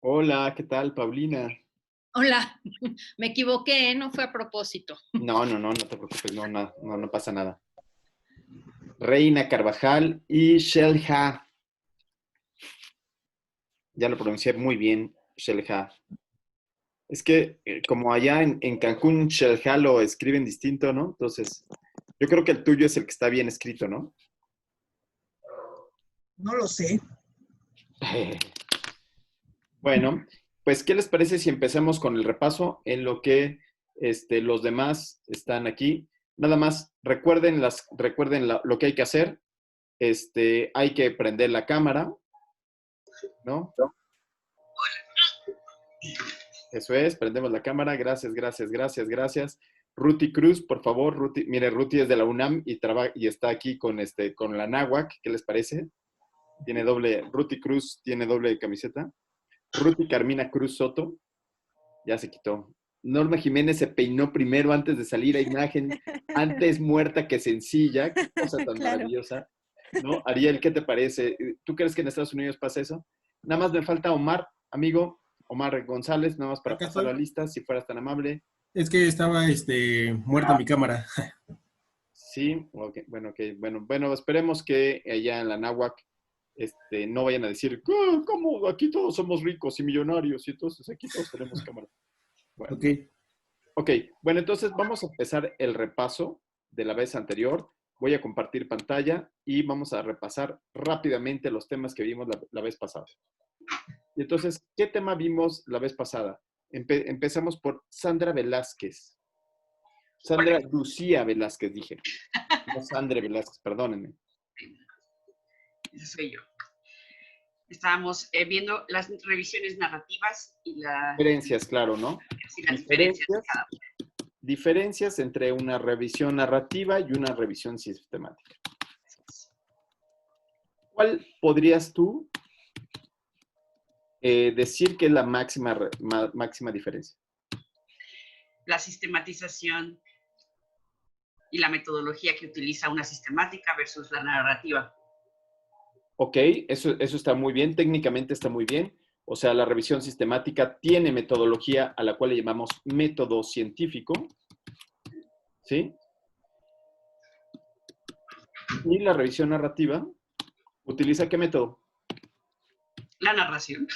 Hola, ¿qué tal, Paulina? Hola, me equivoqué, no fue a propósito. No te preocupes, no pasa nada. Reina Carvajal y Shelja. Ya lo pronuncié muy bien, Shelja. Es que como allá en Cancún, Shelja lo escriben distinto, ¿no? Entonces, yo creo que el tuyo es el que está bien escrito, ¿no? No lo sé. Bueno, pues, ¿qué les parece si empezamos con el repaso en lo que los demás están aquí? Nada más, recuerden lo que hay que hacer. Hay que prender la cámara, ¿no? Eso es, prendemos la cámara. Gracias. Ruti Cruz, por favor, Ruti, mire, Ruti es de la UNAM y está aquí con la náhuac, ¿qué les parece? Ruti Cruz tiene doble camiseta. Ruti Carmina Cruz Soto, ya se quitó. Norma Jiménez se peinó primero antes de salir a imagen, antes muerta que sencilla, qué cosa tan Claro. maravillosa, ¿no? Ariel, ¿qué te parece? ¿Tú crees que en Estados Unidos pasa eso? Nada más me falta Omar, amigo, Omar González, nada más para Acá pasar la estoy. lista, si fueras tan amable. Es que estaba muerta mi cámara. Sí, ok, bueno, esperemos que allá en la náhuac no vayan a decir, ¿cómo? Aquí todos somos ricos y millonarios y entonces aquí todos tenemos cámara. Bueno. Ok. Ok, bueno, entonces vamos a empezar el repaso de la vez anterior. Voy a compartir pantalla y vamos a repasar rápidamente los temas que vimos la vez pasada. Y entonces, ¿qué tema vimos la vez pasada? Empezamos por Sandra Velázquez. Sandra Lucía Velázquez, dije. No Sandra Velázquez, perdónenme. Ese soy yo. Estábamos viendo las revisiones narrativas y Diferencias, claro, ¿no? las diferencias de cada una. Diferencias entre una revisión narrativa y una revisión sistemática. ¿Cuál podrías tú decir que es la máxima diferencia? La sistematización y la metodología que utiliza una sistemática versus la narrativa. Ok, eso está muy bien, técnicamente está muy bien. O sea, la revisión sistemática tiene metodología a la cual le llamamos método científico. ¿Sí? Y la revisión narrativa, ¿utiliza qué método? La narración.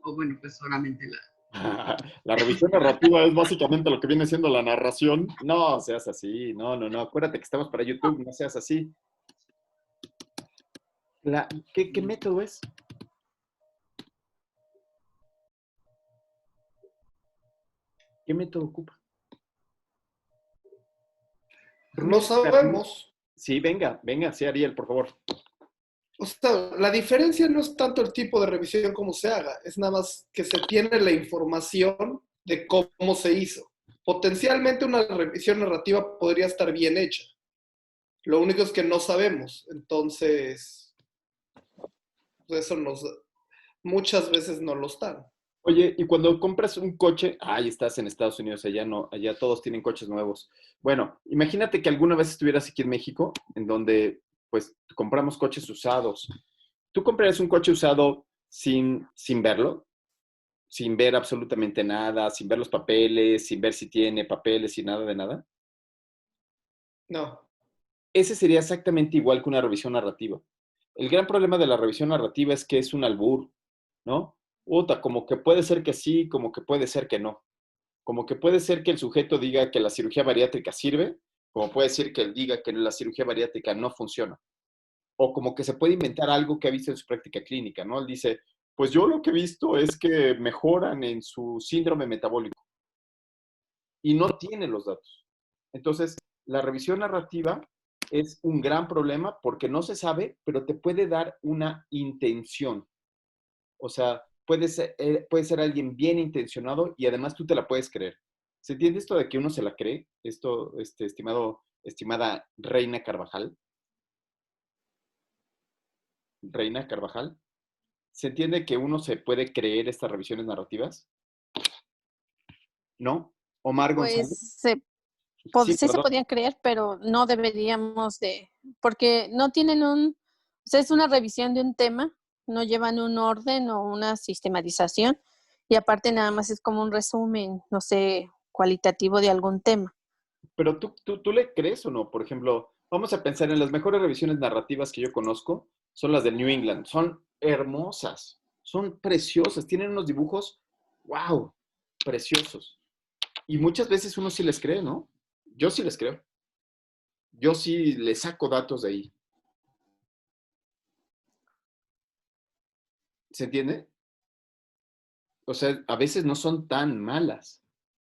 O bueno, pues solamente La revisión narrativa es básicamente lo que viene siendo la narración. No seas así, no. Acuérdate que estamos para YouTube, no seas así. ¿Qué método es? ¿Qué método ocupa? No sabemos. Sí, venga, sí, Ariel, por favor. O sea, la diferencia no es tanto el tipo de revisión como se haga, es nada más que se tiene la información de cómo se hizo. Potencialmente una revisión narrativa podría estar bien hecha. Lo único es que no sabemos. Entonces, eso muchas veces no lo están. Oye, y cuando compras un coche, ahí estás en Estados Unidos, allá no, allá todos tienen coches nuevos. Bueno, imagínate que alguna vez estuvieras aquí en México, en donde pues compramos coches usados. ¿Tú comprarías un coche usado sin verlo? Sin ver absolutamente nada, sin ver los papeles, sin ver si tiene papeles y nada de nada. No. Ese sería exactamente igual que una revisión narrativa. El gran problema de la revisión narrativa es que es un albur, ¿no? Como que puede ser que sí, como que puede ser que no. Como que puede ser que el sujeto diga que la cirugía bariátrica sirve, como puede ser que él diga que la cirugía bariátrica no funciona. O como que se puede inventar algo que ha visto en su práctica clínica, ¿no? Él dice, pues yo lo que he visto es que mejoran en su síndrome metabólico. Y no tiene los datos. Entonces, la revisión narrativa es un gran problema porque no se sabe, pero te puede dar una intención. O sea, puede ser alguien bien intencionado y además tú te la puedes creer. ¿Se entiende esto de que uno se la cree? Esto, estimada Reina Carvajal. Reina Carvajal. ¿Se entiende que uno se puede creer estas revisiones narrativas? ¿No? Omar González. Pues Sí, sí se perdón. podían creer, pero no deberíamos porque no tienen o sea, es una revisión de un tema, no llevan un orden o una sistematización y aparte nada más es como un resumen, no sé, cualitativo de algún tema. Pero ¿tú le crees o no? Por ejemplo, vamos a pensar en las mejores revisiones narrativas que yo conozco, son las de New England. Son hermosas, son preciosas, tienen unos dibujos, wow, preciosos. Y muchas veces uno sí les cree, ¿no? Yo sí les creo. Yo sí les saco datos de ahí. ¿Se entiende? O sea, a veces no son tan malas,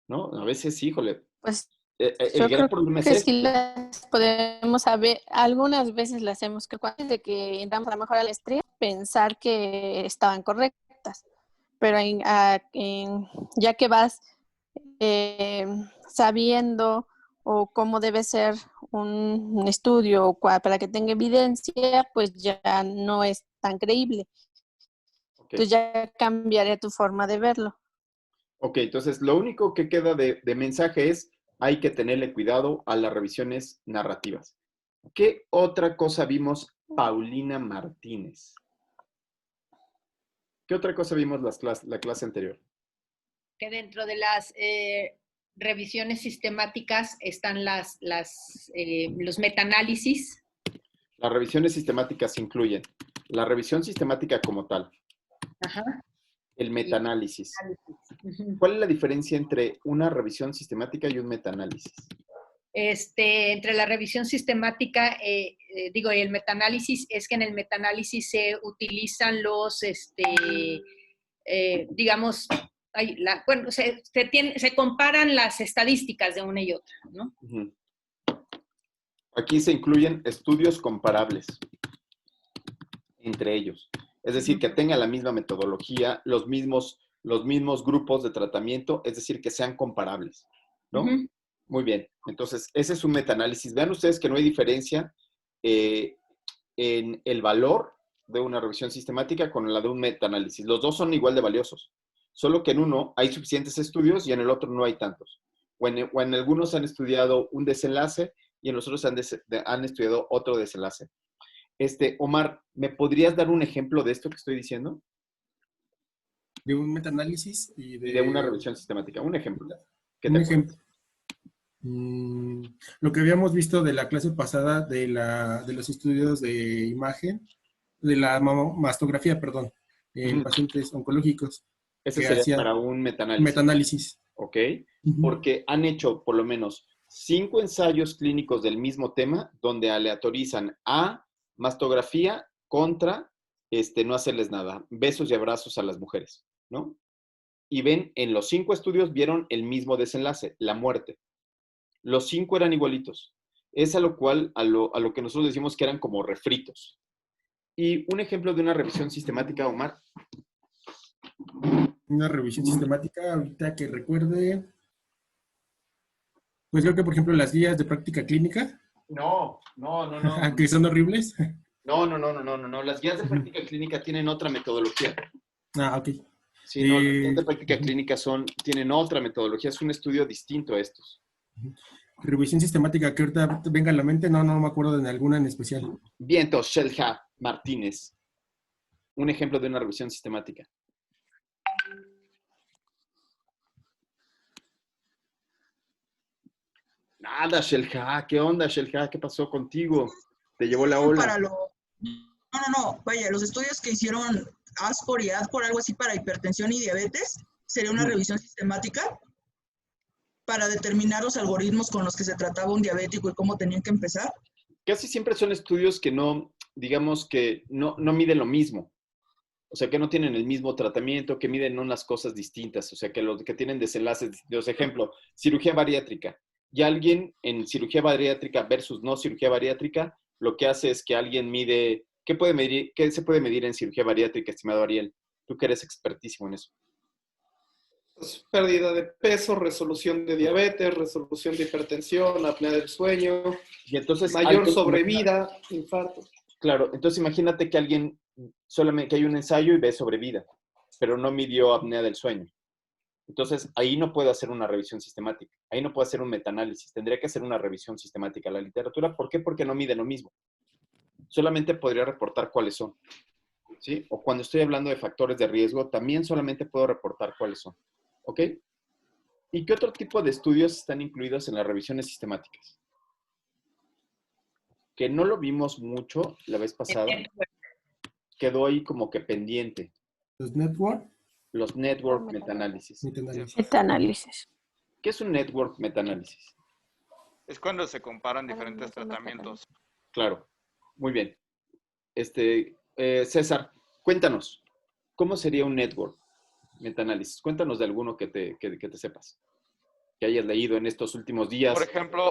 ¿no? A veces, híjole, Pues el yo gran creo problema es que sí este. las podemos saber, algunas veces las hemos que antes de que entramos a lo mejor a la estría, pensar que estaban correctas, pero ya que vas eh, sabiendo o cómo debe ser un estudio para que tenga evidencia, pues ya no es tan creíble. Ok, Entonces ya cambiaría tu forma de verlo. ok, entonces lo único que queda de mensaje es hay que tenerle cuidado a las revisiones narrativas. ¿Qué otra cosa vimos, Paulina Martínez? ¿Qué otra cosa vimos la clase anterior? Que dentro de las revisiones sistemáticas están los metaanálisis. Las revisiones sistemáticas incluyen la revisión sistemática como tal, Ajá. el metaanálisis. Ujú. ¿Cuál es la diferencia entre una revisión sistemática y un metaanálisis? Entre la revisión sistemática, y el metaanálisis, es que en el metaanálisis se utilizan digamos, se comparan las estadísticas de una y otra, ¿no? Uh-huh. Aquí se incluyen estudios comparables entre ellos. Es decir, que tengan la misma metodología, los mismos grupos de tratamiento, es decir, que sean comparables, ¿no? Uh-huh. Muy bien. Entonces, ese es un metaanálisis. Vean ustedes que no hay diferencia en el valor de una revisión sistemática con la de un metaanálisis. Los dos son igual de valiosos, solo que en uno hay suficientes estudios y en el otro no hay tantos. O en algunos han estudiado un desenlace y en los otros han estudiado otro desenlace. Omar, ¿me podrías dar un ejemplo de esto que estoy diciendo? De un metaanálisis y Y de una de revisión sistemática. Un ejemplo. ¿Qué un te ejemplo. acuerdas? Lo que habíamos visto de la clase pasada de los estudios de imagen, de la mastografía, perdón, en Uh-huh. pacientes oncológicos, Ese que sería hacía para un metaanálisis. metaanálisis. ¿Ok? Porque han hecho por lo menos 5 ensayos clínicos del mismo tema donde aleatorizan a mastografía contra no hacerles nada, besos y abrazos a las mujeres, ¿no? Y ven, en los 5 estudios vieron el mismo desenlace, la muerte. Los 5 eran igualitos. Es a lo que nosotros decimos que eran como refritos. Y un ejemplo de una revisión sistemática, Omar. Una revisión sistemática, ahorita que recuerde, pues creo que, por ejemplo, las guías de práctica clínica, No. que son horribles. No. Las guías de práctica clínica tienen otra metodología. Ok. Sí, no, las guías de práctica clínica tienen otra metodología, es un estudio distinto a estos. Revisión sistemática que ahorita venga a la mente, no me acuerdo de alguna en especial. Vientos, Shelha Martínez. Un ejemplo de una revisión sistemática. Nada, Shelha. ¿Qué onda, Shelha? ¿Qué pasó contigo? Te llevó la ola. No. Vaya, los estudios que hicieron ASPOR y ADPOR, algo así para hipertensión y diabetes, sería una revisión sistemática para determinar los algoritmos con los que se trataba un diabético y cómo tenían que empezar. Casi siempre son estudios que no, digamos que no miden lo mismo. O sea, que no tienen el mismo tratamiento, que miden unas cosas distintas. O sea, que tienen desenlaces distintos. Ejemplo, cirugía bariátrica. Y alguien en cirugía bariátrica versus no cirugía bariátrica, lo que hace es que alguien mide, ¿qué se puede medir en cirugía bariátrica, estimado Ariel? Tú que eres expertísimo en eso. Pues, pérdida de peso, resolución de diabetes, resolución de hipertensión, apnea del sueño, Y entonces, mayor sobrevida, infarto. Claro, entonces imagínate que alguien, solamente que hay un ensayo y ve sobrevida, pero no midió apnea del sueño. Entonces, ahí no puedo hacer una revisión sistemática. Ahí no puedo hacer un metaanálisis. Tendría que hacer una revisión sistemática. La literatura, ¿por qué? Porque no mide lo mismo. Solamente podría reportar cuáles son. ¿sí? O cuando estoy hablando de factores de riesgo, también solamente puedo reportar cuáles son. ¿Ok? ¿Y qué otro tipo de estudios están incluidos en las revisiones sistemáticas? Que no lo vimos mucho la vez pasada. Quedó ahí como que pendiente. Los network, Los network meta-análisis. metaanálisis. Metaanálisis. ¿Qué es un network meta-análisis? Es cuando se comparan diferentes tratamientos. Claro. Muy bien. César, cuéntanos, ¿cómo sería un network meta-análisis? Cuéntanos de alguno que te sepas, que hayas leído en estos últimos días.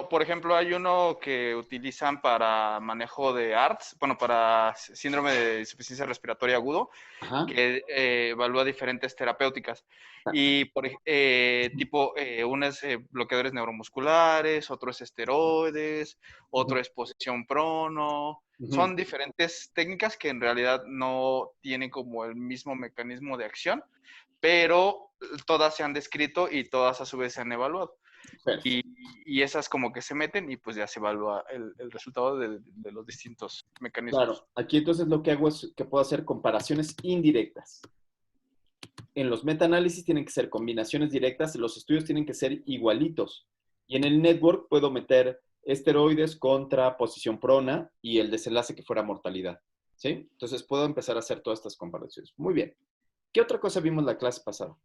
Por ejemplo, hay uno que utilizan para manejo de ARDS, bueno, para síndrome de insuficiencia respiratoria agudo, Ajá. que evalúa diferentes terapéuticas. Y uno es bloqueadores neuromusculares, otro es esteroides, otro es posición prono. Son diferentes técnicas que en realidad no tienen como el mismo mecanismo de acción, pero todas se han descrito y todas a su vez se han evaluado. Y esas como que se meten y pues ya se evalúa el resultado de los distintos mecanismos. Claro, aquí entonces lo que hago es que puedo hacer comparaciones indirectas. En los metaanálisis tienen que ser combinaciones directas, los estudios tienen que ser igualitos. Y en el network puedo meter esteroides contra posición prona y el desenlace que fuera mortalidad. ¿Sí? Entonces puedo empezar a hacer todas estas comparaciones. Muy bien. ¿Qué otra cosa vimos la clase pasada?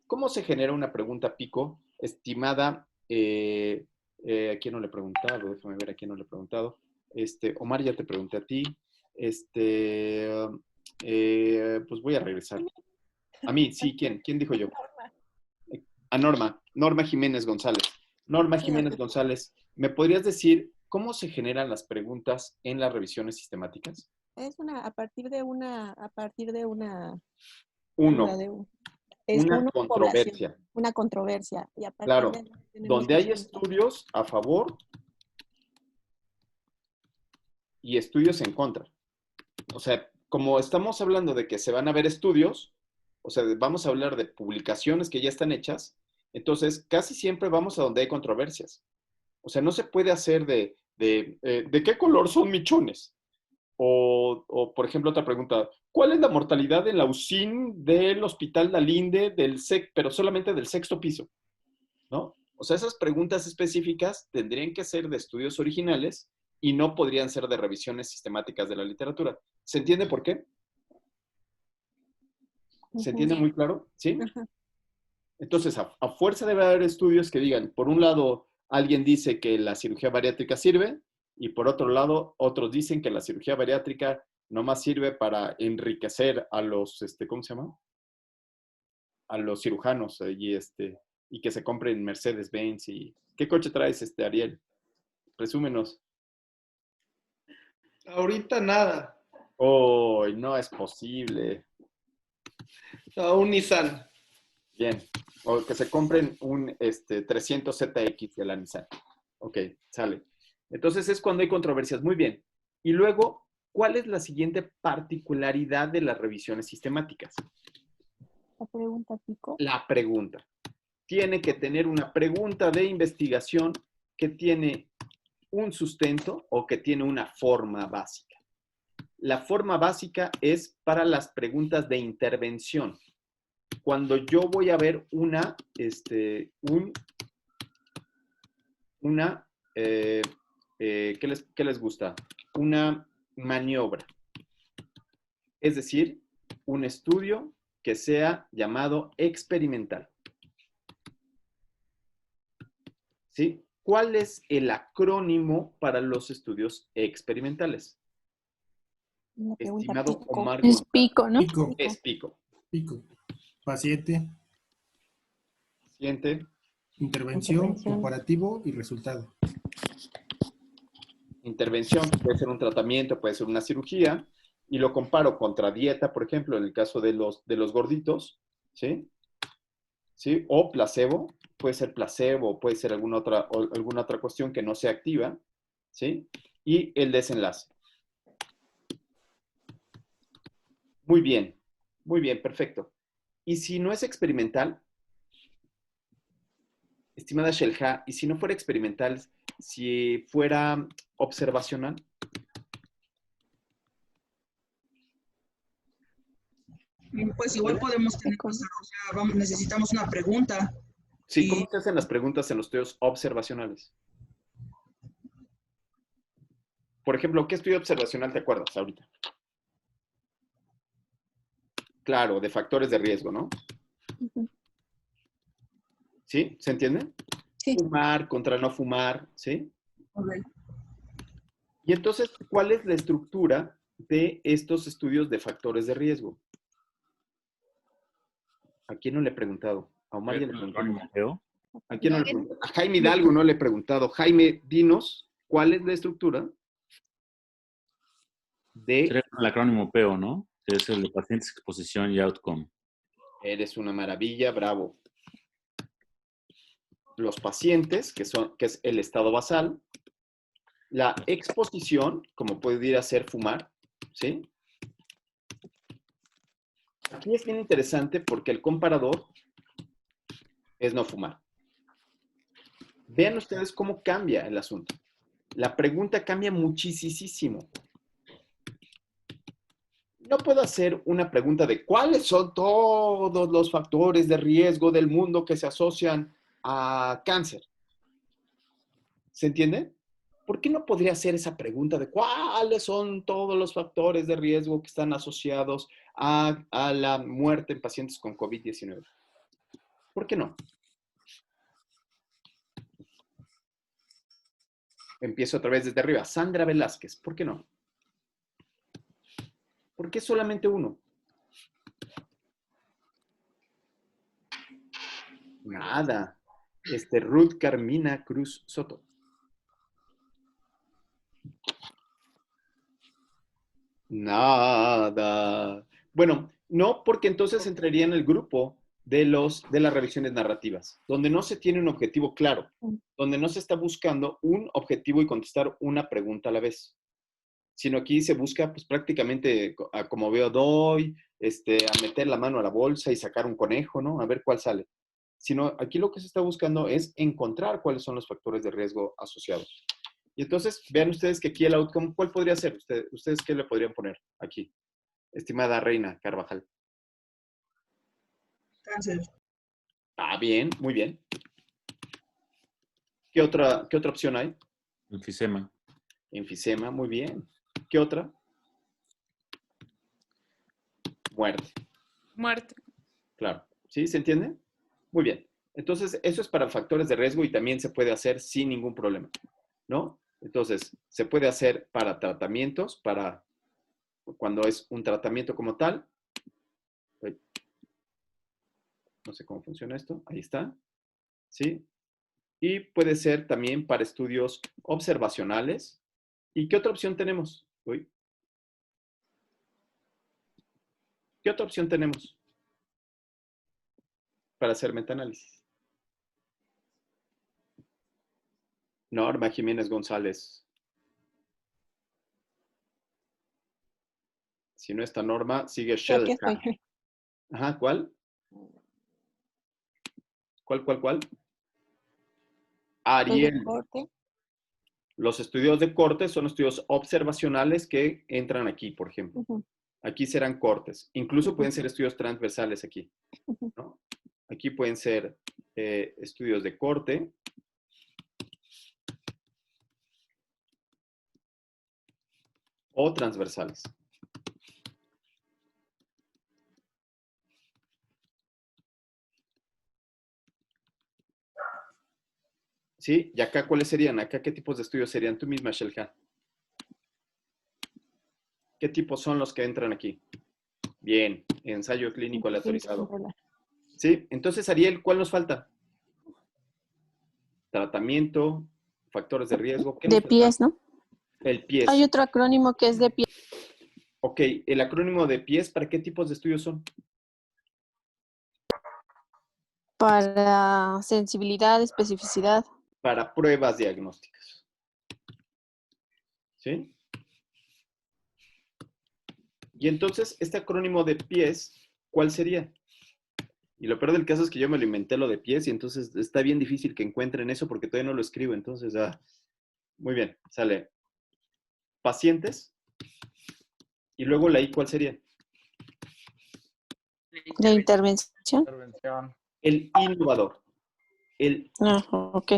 ¿Cómo se genera una pregunta pico estimada? ¿A quién no le he preguntado? Déjame ver a quién no le he preguntado. Omar, ya te pregunté a ti. Pues voy a regresar. A mí, sí, ¿quién? ¿Quién dijo yo? A Norma. Norma Jiménez González. Norma Jiménez González, ¿me podrías decir cómo se generan las preguntas en las revisiones sistemáticas? Es a partir de una. Es una controversia. Una controversia. Y a partir claro, de donde hay estudios a favor y estudios en contra. O sea, como estamos hablando de que se van a ver estudios, o sea, vamos a hablar de publicaciones que ya están hechas, entonces casi siempre vamos a donde hay controversias. O sea, no se puede hacer ¿de qué color son michones? O, por ejemplo, otra pregunta, ¿cuál es la mortalidad en la UCIN del Hospital Dalinde, pero solamente del 6º piso? ¿No? O sea, esas preguntas específicas tendrían que ser de estudios originales y no podrían ser de revisiones sistemáticas de la literatura. ¿Se entiende por qué? ¿Se entiende muy claro? ¿Sí? Entonces, a fuerza debe haber estudios que digan, por un lado, alguien dice que la cirugía bariátrica sirve, y por otro lado, otros dicen que la cirugía bariátrica nomás sirve para enriquecer a los, ¿cómo se llama? A los cirujanos y que se compren Mercedes-Benz. ¿Qué coche traes, Ariel? Presúmenos. Ahorita nada. Oh, no es posible. No, un Nissan. Bien. O que se compren un 300ZX de la Nissan. Ok, sale. Entonces es cuando hay controversias. Muy bien. Y luego, ¿cuál es la siguiente particularidad de las revisiones sistemáticas? La pregunta, Pico. La pregunta. Tiene que tener una pregunta de investigación que tiene un sustento o que tiene una forma básica. La forma básica es para las preguntas de intervención. Cuando yo voy a ver ¿qué les gusta? Una maniobra. Es decir, un estudio que sea llamado experimental. ¿Sí? ¿Cuál es el acrónimo para los estudios experimentales? Estimado Omar. Es PICO, ¿no? Pico. Es PICO. Pico. Paciente. Paciente. Intervención, comparativo y resultado. Intervención, puede ser un tratamiento, puede ser una cirugía, y lo comparo contra dieta, por ejemplo, en el caso de los gorditos, ¿sí? ¿Sí? O placebo, puede ser alguna otra cuestión que no sea activa, ¿sí? Y el desenlace. Muy bien, perfecto. Y si no es experimental, estimada Shelja, y si no fuera experimental, si fuera observacional. Pues igual podemos tener, o sea, necesitamos una pregunta. Sí, ¿cómo se hacen las preguntas en los estudios observacionales? Por ejemplo, ¿qué estudio observacional te acuerdas ahorita? Claro, de factores de riesgo, ¿no? ¿Sí? ¿Se entiende? Sí. Fumar contra no fumar, ¿sí? Okay. Y entonces, ¿cuál es la estructura de estos estudios de factores de riesgo? ¿A quién no le he preguntado? A Omar ya le he preguntado. ¿A quién no le he preguntado? A Jaime Hidalgo no le he preguntado. Jaime, dinos, ¿cuál es la estructura de... Sería el acrónimo PEO, ¿no? Que es el de pacientes, exposición y outcome. Eres una maravilla, bravo. Los pacientes, que es el estado basal. La exposición, como pudiera ser fumar, ¿sí? Aquí es bien interesante porque el comparador es no fumar. Vean ustedes cómo cambia el asunto. La pregunta cambia muchísimo. No puedo hacer una pregunta de cuáles son todos los factores de riesgo del mundo que se asocian a cáncer. ¿Se entiende? ¿Por qué no podría hacer esa pregunta de cuáles son todos los factores de riesgo que están asociados a la muerte en pacientes con COVID-19? ¿Por qué no? Empiezo otra vez desde arriba. Sandra Velázquez, ¿por qué no? ¿Por qué solamente uno? Nada. Ruth Carmina Cruz Soto. Nada. Bueno, no, porque entonces entraría en el grupo de las revisiones narrativas, donde no se tiene un objetivo claro, donde no se está buscando un objetivo y contestar una pregunta a la vez, sino aquí se busca, pues prácticamente, como veo, a meter la mano a la bolsa y sacar un conejo, ¿no? A ver cuál sale. Sino aquí lo que se está buscando es encontrar cuáles son los factores de riesgo asociados. Y entonces, vean ustedes que aquí el outcome, ¿cuál podría ser? ¿Ustedes qué le podrían poner aquí? Estimada Reina Carvajal. Cáncer. Ah, bien, muy bien. ¿Qué otra opción hay? Enfisema. Enfisema, muy bien. ¿Qué otra? Muerte. Muerte. Claro. ¿Sí? ¿Se entiende? Muy bien. Entonces, eso es para factores de riesgo y también se puede hacer sin ningún problema, ¿no? Entonces, se puede hacer para tratamientos, para cuando es un tratamiento como tal. No sé cómo funciona esto. Ahí está. ¿Sí? Y puede ser también para estudios observacionales. ¿Y qué otra opción tenemos? ¿Qué otra opción tenemos para hacer metaanálisis? Norma Jiménez González. Si no está Norma, sigue Shelka. Ajá, ¿cuál? ¿Cuál? Ariel. Los estudios de corte son estudios observacionales que entran aquí, por ejemplo. Aquí serán cortes. Incluso pueden ser estudios transversales aquí, ¿no? Aquí pueden ser estudios de corte. O transversales. ¿Sí? ¿Y acá cuáles serían? ¿Acá qué tipos de estudios serían? Tú misma, Shelka. ¿Qué tipos son los que entran aquí? Bien, ensayo clínico aleatorizado. ¿Sí? Entonces, Ariel, ¿cuál nos falta? Tratamiento, factores de riesgo. ¿Qué de pies, ¿no? El pies. Hay otro acrónimo que es de pies. Ok, el acrónimo de pies, ¿para qué tipos de estudios son? Para sensibilidad, especificidad. Para pruebas diagnósticas. ¿Sí? Y entonces, este acrónimo de pies, ¿cuál sería? Y lo peor del caso es que yo me lo inventé lo de pies y entonces está bien difícil que encuentren eso porque todavía no lo escribo. Entonces, muy bien, sale. Pacientes. Y luego la I, ¿cuál sería? de intervención. Intervención. El innovador. Ok.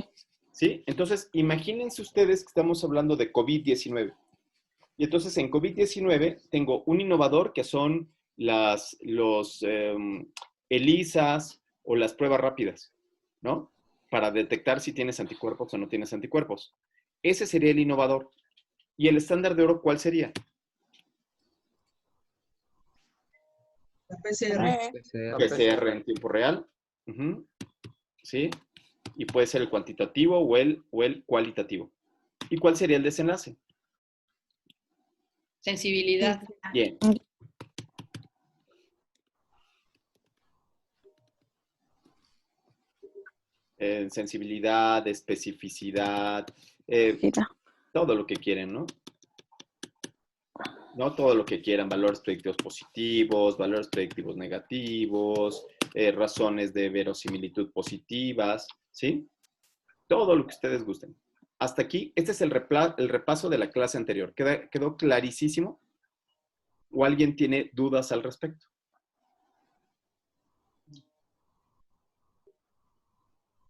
¿Sí? Entonces, imagínense ustedes que estamos hablando de COVID-19. Y entonces en COVID-19 tengo un innovador que son los ELISAs o las pruebas rápidas, ¿no? Para detectar si tienes anticuerpos o no tienes anticuerpos. Ese sería el innovador. ¿Y el estándar de oro cuál sería? La PCR. PCR en tiempo real. Uh-huh. ¿Sí? Y puede ser el cuantitativo o el cualitativo. ¿Y cuál sería el desenlace? Sensibilidad. Bien. Sensibilidad, especificidad, todo lo que quieren, ¿no? No todo lo que quieran, valores predictivos positivos, valores predictivos negativos, razones de verosimilitud positivas, ¿sí? Todo lo que ustedes gusten. Hasta aquí, este es el repaso de la clase anterior. ¿Quedó clarísimo? ¿O alguien tiene dudas al respecto?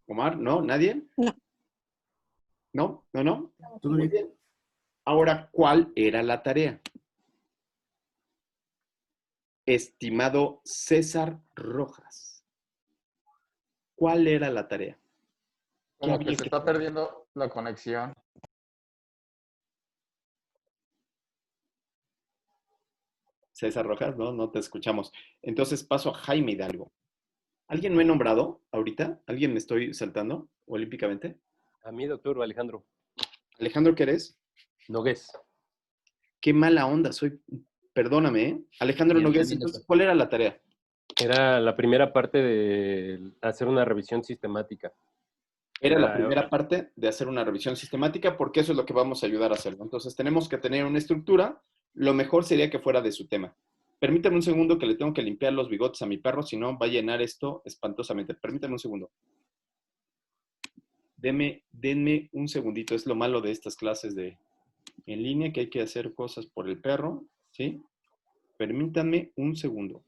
Omar, ¿no? ¿Nadie? No. ¿No? ¿No? ¿No? Muy bien. Ahora, ¿cuál era la tarea? Estimado César Rojas, ¿cuál era la tarea? Como que se está perdiendo la conexión. César Rojas, no, no te escuchamos. Entonces paso a Jaime Hidalgo. ¿Alguien me he nombrado ahorita? ¿Alguien me estoy saltando olímpicamente? A mí, doctor Alejandro. ¿Alejandro qué eres? Nogués. Qué mala onda soy. Perdóname, ¿eh? Alejandro Nogués, entonces, ¿cuál era la tarea? Era la primera parte de hacer una revisión sistemática. Era la primera parte de hacer una revisión sistemática porque eso es lo que vamos a ayudar a hacerlo. Entonces tenemos que tener una estructura. Lo mejor sería que fuera de su tema. Permítame un segundo que le tengo que limpiar los bigotes a mi perro, si no va a llenar esto espantosamente. Permítame un segundo. Denme un segundito. Es lo malo de estas clases en línea, que hay que hacer cosas por el perro, ¿sí? Permítanme un segundo.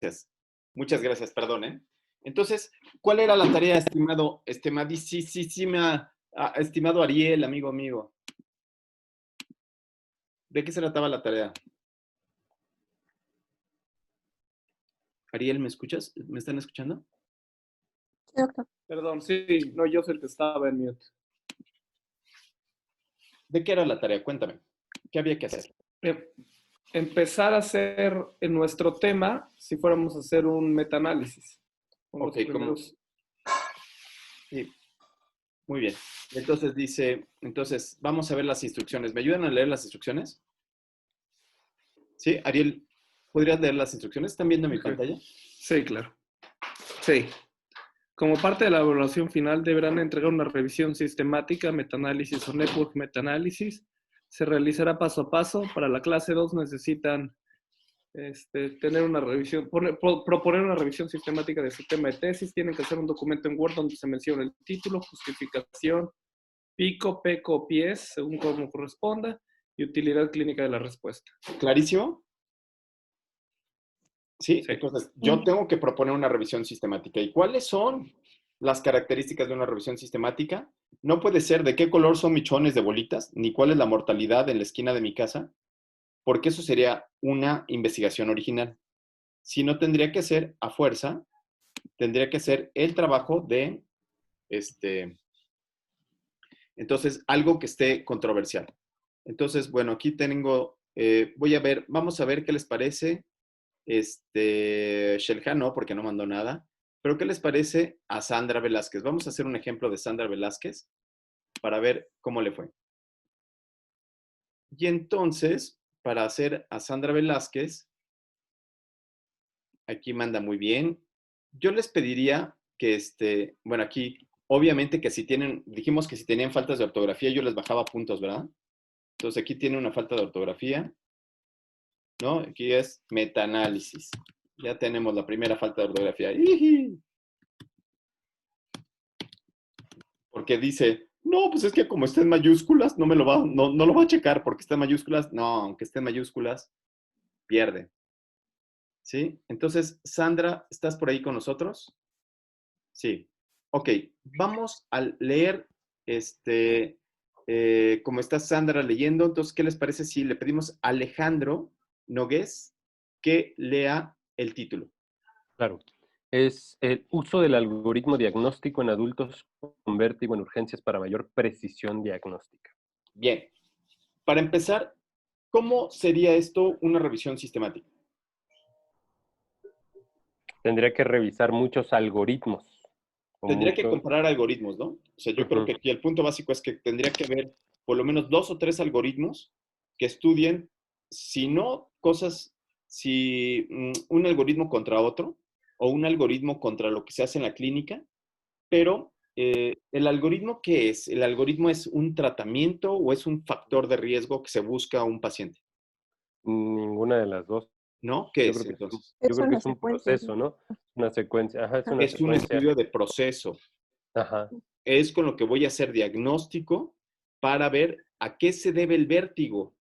Gracias. Muchas gracias, perdón, ¿eh? Entonces, ¿cuál era la tarea, estimado Ariel, amigo? ¿De qué se trataba la tarea? Ariel, ¿me escuchas? ¿Me están escuchando? Sí, doctor. Perdón, sí, no, yo soy el que estaba en mute. ¿De qué era la tarea? Cuéntame. ¿Qué había que hacer? Empezar a hacer en nuestro tema, si fuéramos a hacer un metaanálisis. Ok, sí. Muy bien. Entonces, vamos a ver las instrucciones. ¿Me ayudan a leer las instrucciones? Sí, Ariel, ¿podrías leer las instrucciones? ¿Están viendo mi pantalla? Sí, claro. Sí. Como parte de la evaluación final, deberán entregar una revisión sistemática, metaanálisis o network metaanálisis. Se realizará paso a paso. Para la clase 2 necesitan tener una revisión, proponer una revisión sistemática de su tema de tesis. Tienen que hacer un documento en Word donde se menciona el título, justificación, pico, peco, pies, según como corresponda, y utilidad clínica de la respuesta. ¿Clarísimo? Sí, entonces yo tengo que proponer una revisión sistemática. ¿Y cuáles son las características de una revisión sistemática. No puede ser de qué color son mis chones de bolitas, ni cuál es la mortalidad en la esquina de mi casa, porque eso sería una investigación original. Sino tendría que ser, a fuerza, tendría que ser el trabajo de, entonces, algo que esté controversial. Entonces, bueno, aquí tengo, vamos a ver qué les parece. Shelja no, porque no mandó nada. Pero ¿qué les parece a Sandra Velázquez? Vamos a hacer un ejemplo de Sandra Velázquez para ver cómo le fue. Y entonces, para hacer a Sandra Velázquez, aquí manda muy bien. Yo les pediría que, bueno, aquí, obviamente que si tienen, dijimos que si tenían faltas de ortografía, yo les bajaba puntos, ¿verdad? Entonces aquí tiene una falta de ortografía, ¿no? Aquí es metaanálisis. Ya tenemos la primera falta de ortografía. ¡Iji! Porque dice, no, pues es que como está en mayúsculas, no lo va a checar porque está en mayúsculas. No, aunque esté en mayúsculas, pierde. ¿Sí? Entonces, Sandra, ¿estás por ahí con nosotros? Sí. Ok, vamos a leer, como está Sandra leyendo, entonces, ¿qué les parece si le pedimos a Alejandro Nogués que lea el título? Claro. Es el uso del algoritmo diagnóstico en adultos con vértigo en urgencias para mayor precisión diagnóstica. Bien. Para empezar, ¿cómo sería esto una revisión sistemática? Tendría que revisar muchos algoritmos. Tendría que comparar algoritmos, ¿no? O sea, yo creo que aquí el punto básico es que tendría que haber por lo menos 2 o 3 algoritmos que estudien, si no cosas, si un algoritmo contra otro, o un algoritmo contra lo que se hace en la clínica, pero ¿el algoritmo qué es? ¿El algoritmo es un tratamiento o es un factor de riesgo que se busca a un paciente? Ninguna de las dos. ¿No? ¿Qué es entonces? Yo creo que es un proceso, ¿no? Una secuencia. Ajá, es una Es un secuencia. estudio de proceso. Ajá. Es con lo que voy a hacer diagnóstico para ver a qué se debe el vértigo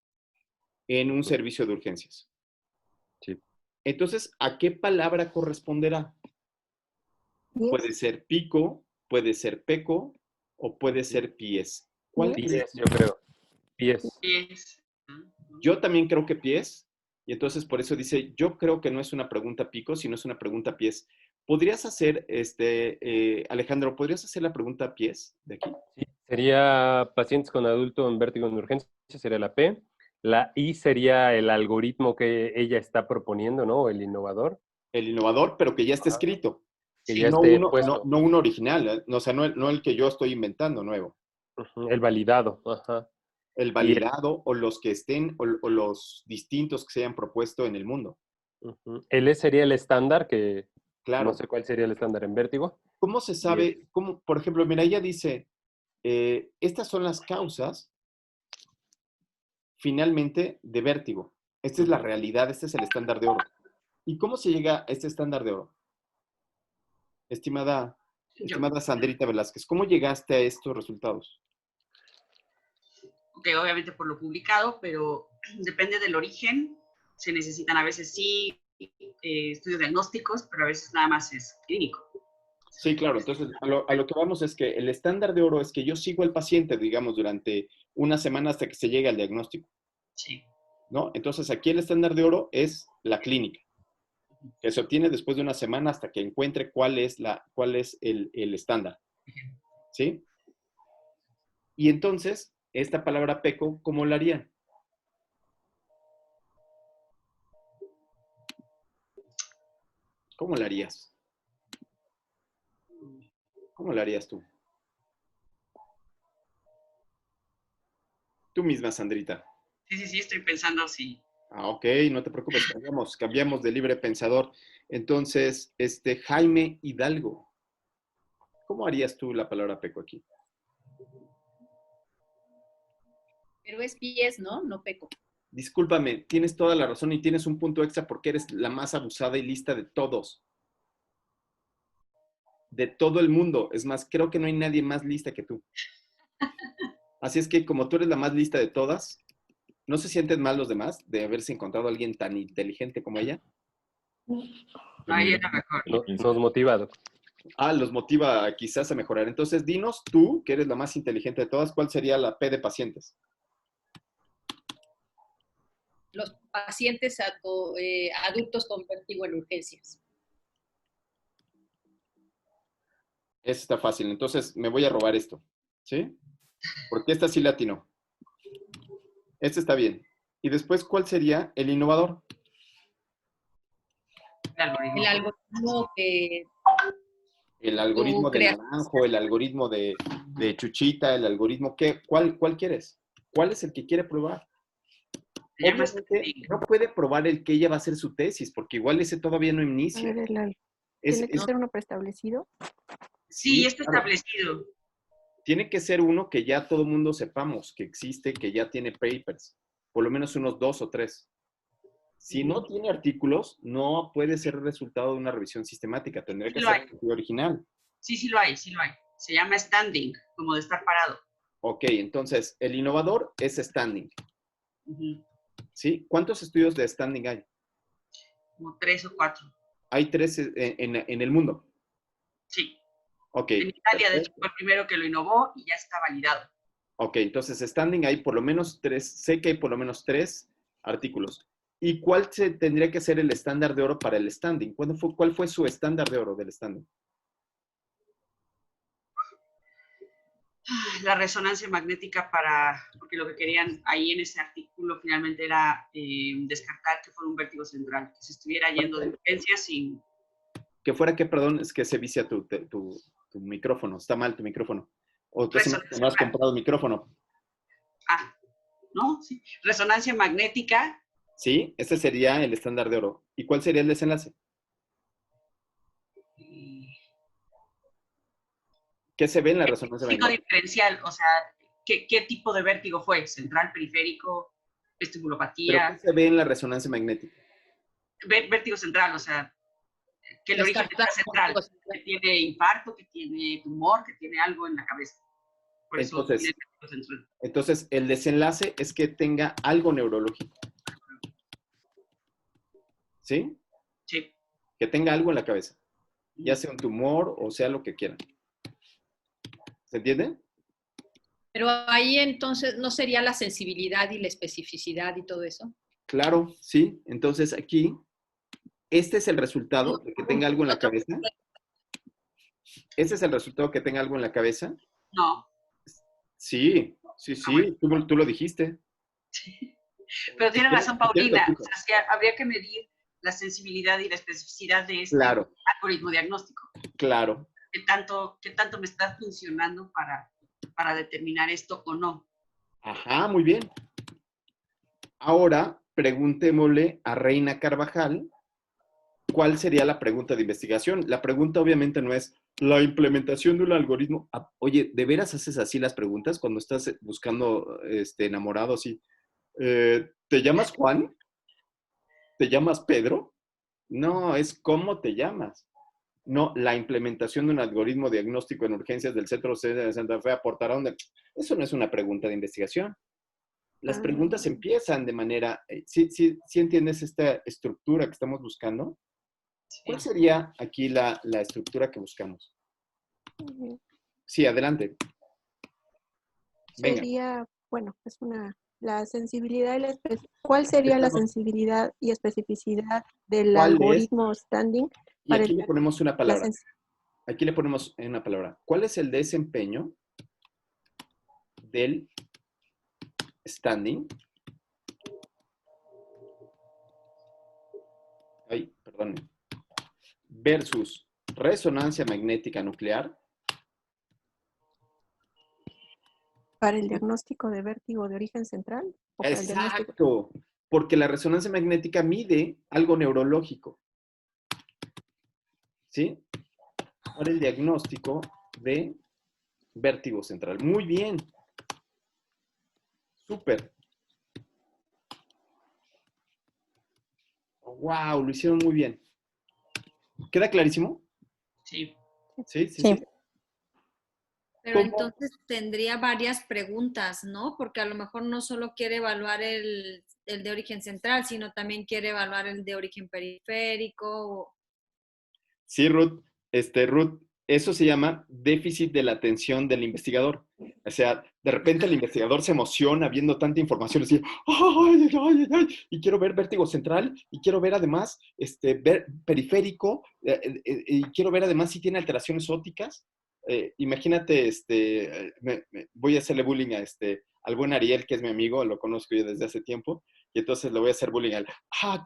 en un servicio de urgencias. Sí. Entonces, ¿a qué palabra corresponderá? Puede ser pico, puede ser peco o puede ser pies. ¿Cuál pies, yo creo. Pies. Pies. Yo también creo que pies. Y entonces por eso dice, yo creo que no es una pregunta pico, sino es una pregunta pies. ¿Podrías hacer, Alejandro, ¿podrías hacer la pregunta pies de aquí? Sí, sería pacientes con adulto en vértigo en urgencia, sería la P. La I sería el algoritmo que ella está proponiendo, ¿no? El innovador. El innovador, pero que ya está escrito. Que ya no, esté uno, puesto. no uno original, o sea, no el que yo estoy inventando nuevo. El validado. Ajá. El validado o los que estén, o los distintos que se hayan propuesto en el mundo. El E sería el estándar, que claro. No sé cuál sería el estándar en vértigo. ¿Cómo se sabe? ¿Cómo, por ejemplo, mira, ella dice, estas son las causas, finalmente, de vértigo. Esta es la realidad, este es el estándar de oro. ¿Y cómo se llega a este estándar de oro? Estimada Sandrita Velázquez, ¿cómo llegaste a estos resultados? Ok, obviamente por lo publicado, pero depende del origen. Se necesitan a veces sí estudios diagnósticos, pero a veces nada más es clínico. Sí, claro. Entonces, a lo que vamos es que el estándar de oro es que yo sigo al paciente, digamos, durante una semana hasta que se llegue al diagnóstico. Sí. ¿No? Entonces, aquí el estándar de oro es la clínica, que se obtiene después de una semana hasta que encuentre cuál es el estándar. ¿Sí? Y entonces, esta palabra PECO, ¿cómo la harían? ¿Cómo la harías? ¿Cómo la harías tú? Tú misma, Sandrita. Sí, estoy pensando si... Ah, ok, no te preocupes, cambiamos de libre pensador. Entonces, Jaime Hidalgo, ¿cómo harías tú la palabra peco aquí? Pero es pies, ¿no? No peco. Discúlpame, tienes toda la razón y tienes un punto extra porque eres la más abusada y lista de todos. De todo el mundo. Es más, creo que no hay nadie más lista que tú. Así es que como tú eres la más lista de todas, ¿no se sienten mal los demás de haberse encontrado a alguien tan inteligente como ella? No, ella era mejor. Nos motivado. Los motiva quizás a mejorar. Entonces, dinos tú, que eres la más inteligente de todas, ¿cuál sería la P de pacientes? Los pacientes adultos con vértigo en urgencias. Eso está fácil. Entonces, me voy a robar esto. ¿Sí? Porque esta sí la atinó. Este está bien. Y después, ¿cuál sería el innovador? El algoritmo que El algoritmo de creas. Naranjo, el algoritmo de Chuchita, el algoritmo que, ¿cuál quieres? ¿Cuál es el que quiere probar? Obviamente no puede probar el que ella va a hacer su tesis, porque igual ese todavía no A inicia. ver, ¿tiene que ser uno preestablecido? Sí, está claro. establecido. Tiene que ser uno que ya todo el mundo sepamos que existe, que ya tiene papers, por lo menos unos 2 o 3. Si no tiene artículos, no puede ser el resultado de una revisión sistemática. Tendría que ser original. Sí lo hay, sí lo hay. Se llama standing, como de estar parado. Ok, entonces, el innovador es standing. ¿Sí? ¿Cuántos estudios de standing hay? Como 3 o 4. Hay 3 en el mundo. Sí. Ok. En Italia, de hecho, fue el primero que lo innovó y ya está validado. Ok, entonces standing hay por lo menos 3, sé que hay por lo menos 3 artículos. ¿Y cuál tendría que ser el estándar de oro para el standing? ¿Cuál fue su estándar de oro del standing? La resonancia magnética porque lo que querían ahí en ese artículo finalmente era descartar que fuera un vértigo central, que se estuviera yendo de urgencias sin... Que fuera que, perdón, es que se vicia tu micrófono, está mal tu micrófono. O tú no has comprado micrófono. ¿No? Sí. Resonancia magnética. Sí, ese sería el estándar de oro. ¿Y cuál sería el desenlace? ¿Qué se ve en la resonancia magnética? Diferencial, o sea, ¿qué tipo de vértigo fue? ¿Central, periférico, vestibulopatía? ¿Pero qué se ve en la resonancia magnética? Vértigo central, o sea, que el origen está central, que tiene infarto, que tiene tumor, que tiene algo en la cabeza. Por eso tiene vértigo central. Entonces, el desenlace es que tenga algo neurológico. ¿Sí? Sí. Que tenga algo en la cabeza. Ya sea un tumor o sea lo que quieran. ¿Se entiende? Pero ahí entonces, ¿no sería la sensibilidad y la especificidad y todo eso? Claro, sí. Entonces aquí, este es el resultado de que tenga algo en la cabeza. ¿Este es el resultado que tenga algo en la cabeza? No. Sí, tú lo dijiste. Sí. Pero tiene razón Paulina, o sea, habría que medir la sensibilidad y la especificidad de este algoritmo diagnóstico. Claro. ¿Qué tanto me está funcionando para determinar esto o no? Ajá, muy bien. Ahora, preguntémosle a Reina Carvajal, ¿cuál sería la pregunta de investigación? La pregunta obviamente no es la implementación de un algoritmo. Oye, ¿de veras haces así las preguntas cuando estás buscando enamorado así? ¿Te llamas Juan? ¿Te llamas Pedro? No, es cómo te llamas. No, la implementación de un algoritmo diagnóstico en urgencias del Centro de Santa Fe aportará un... Eso no es una pregunta de investigación. Las preguntas empiezan de manera... ¿Sí entiendes esta estructura que estamos buscando? ¿Cuál sería aquí la estructura que buscamos? Sí, adelante. Sería, bueno, la sensibilidad y la ¿cuál sería la sensibilidad y especificidad del algoritmo standing? Y aquí le ponemos una palabra. Aquí le ponemos una palabra. ¿Cuál es el desempeño del standing? Perdón. Versus resonancia magnética nuclear. ¿Para el diagnóstico de vértigo de origen central? ¿O para Exacto, porque la resonancia magnética mide algo neurológico. ¿Sí? Para el diagnóstico de vértigo central. Muy bien. Súper. Wow, lo hicieron muy bien. ¿Queda clarísimo? Sí. Sí. Pero entonces tendría varias preguntas, ¿no? Porque a lo mejor no solo quiere evaluar el de origen central, sino también quiere evaluar el de origen periférico. Sí, Ruth. Ruth, Eso se llama déficit de la atención del investigador. O sea, de repente el investigador se emociona viendo tanta información, así, ¡ay, ay, ay, ay! Y quiero ver vértigo central, y quiero ver además ver periférico, y quiero ver además si tiene alteraciones ópticas. Imagínate, voy a hacerle bullying al buen Ariel, que es mi amigo, lo conozco yo desde hace tiempo, y entonces le voy a hacer bullying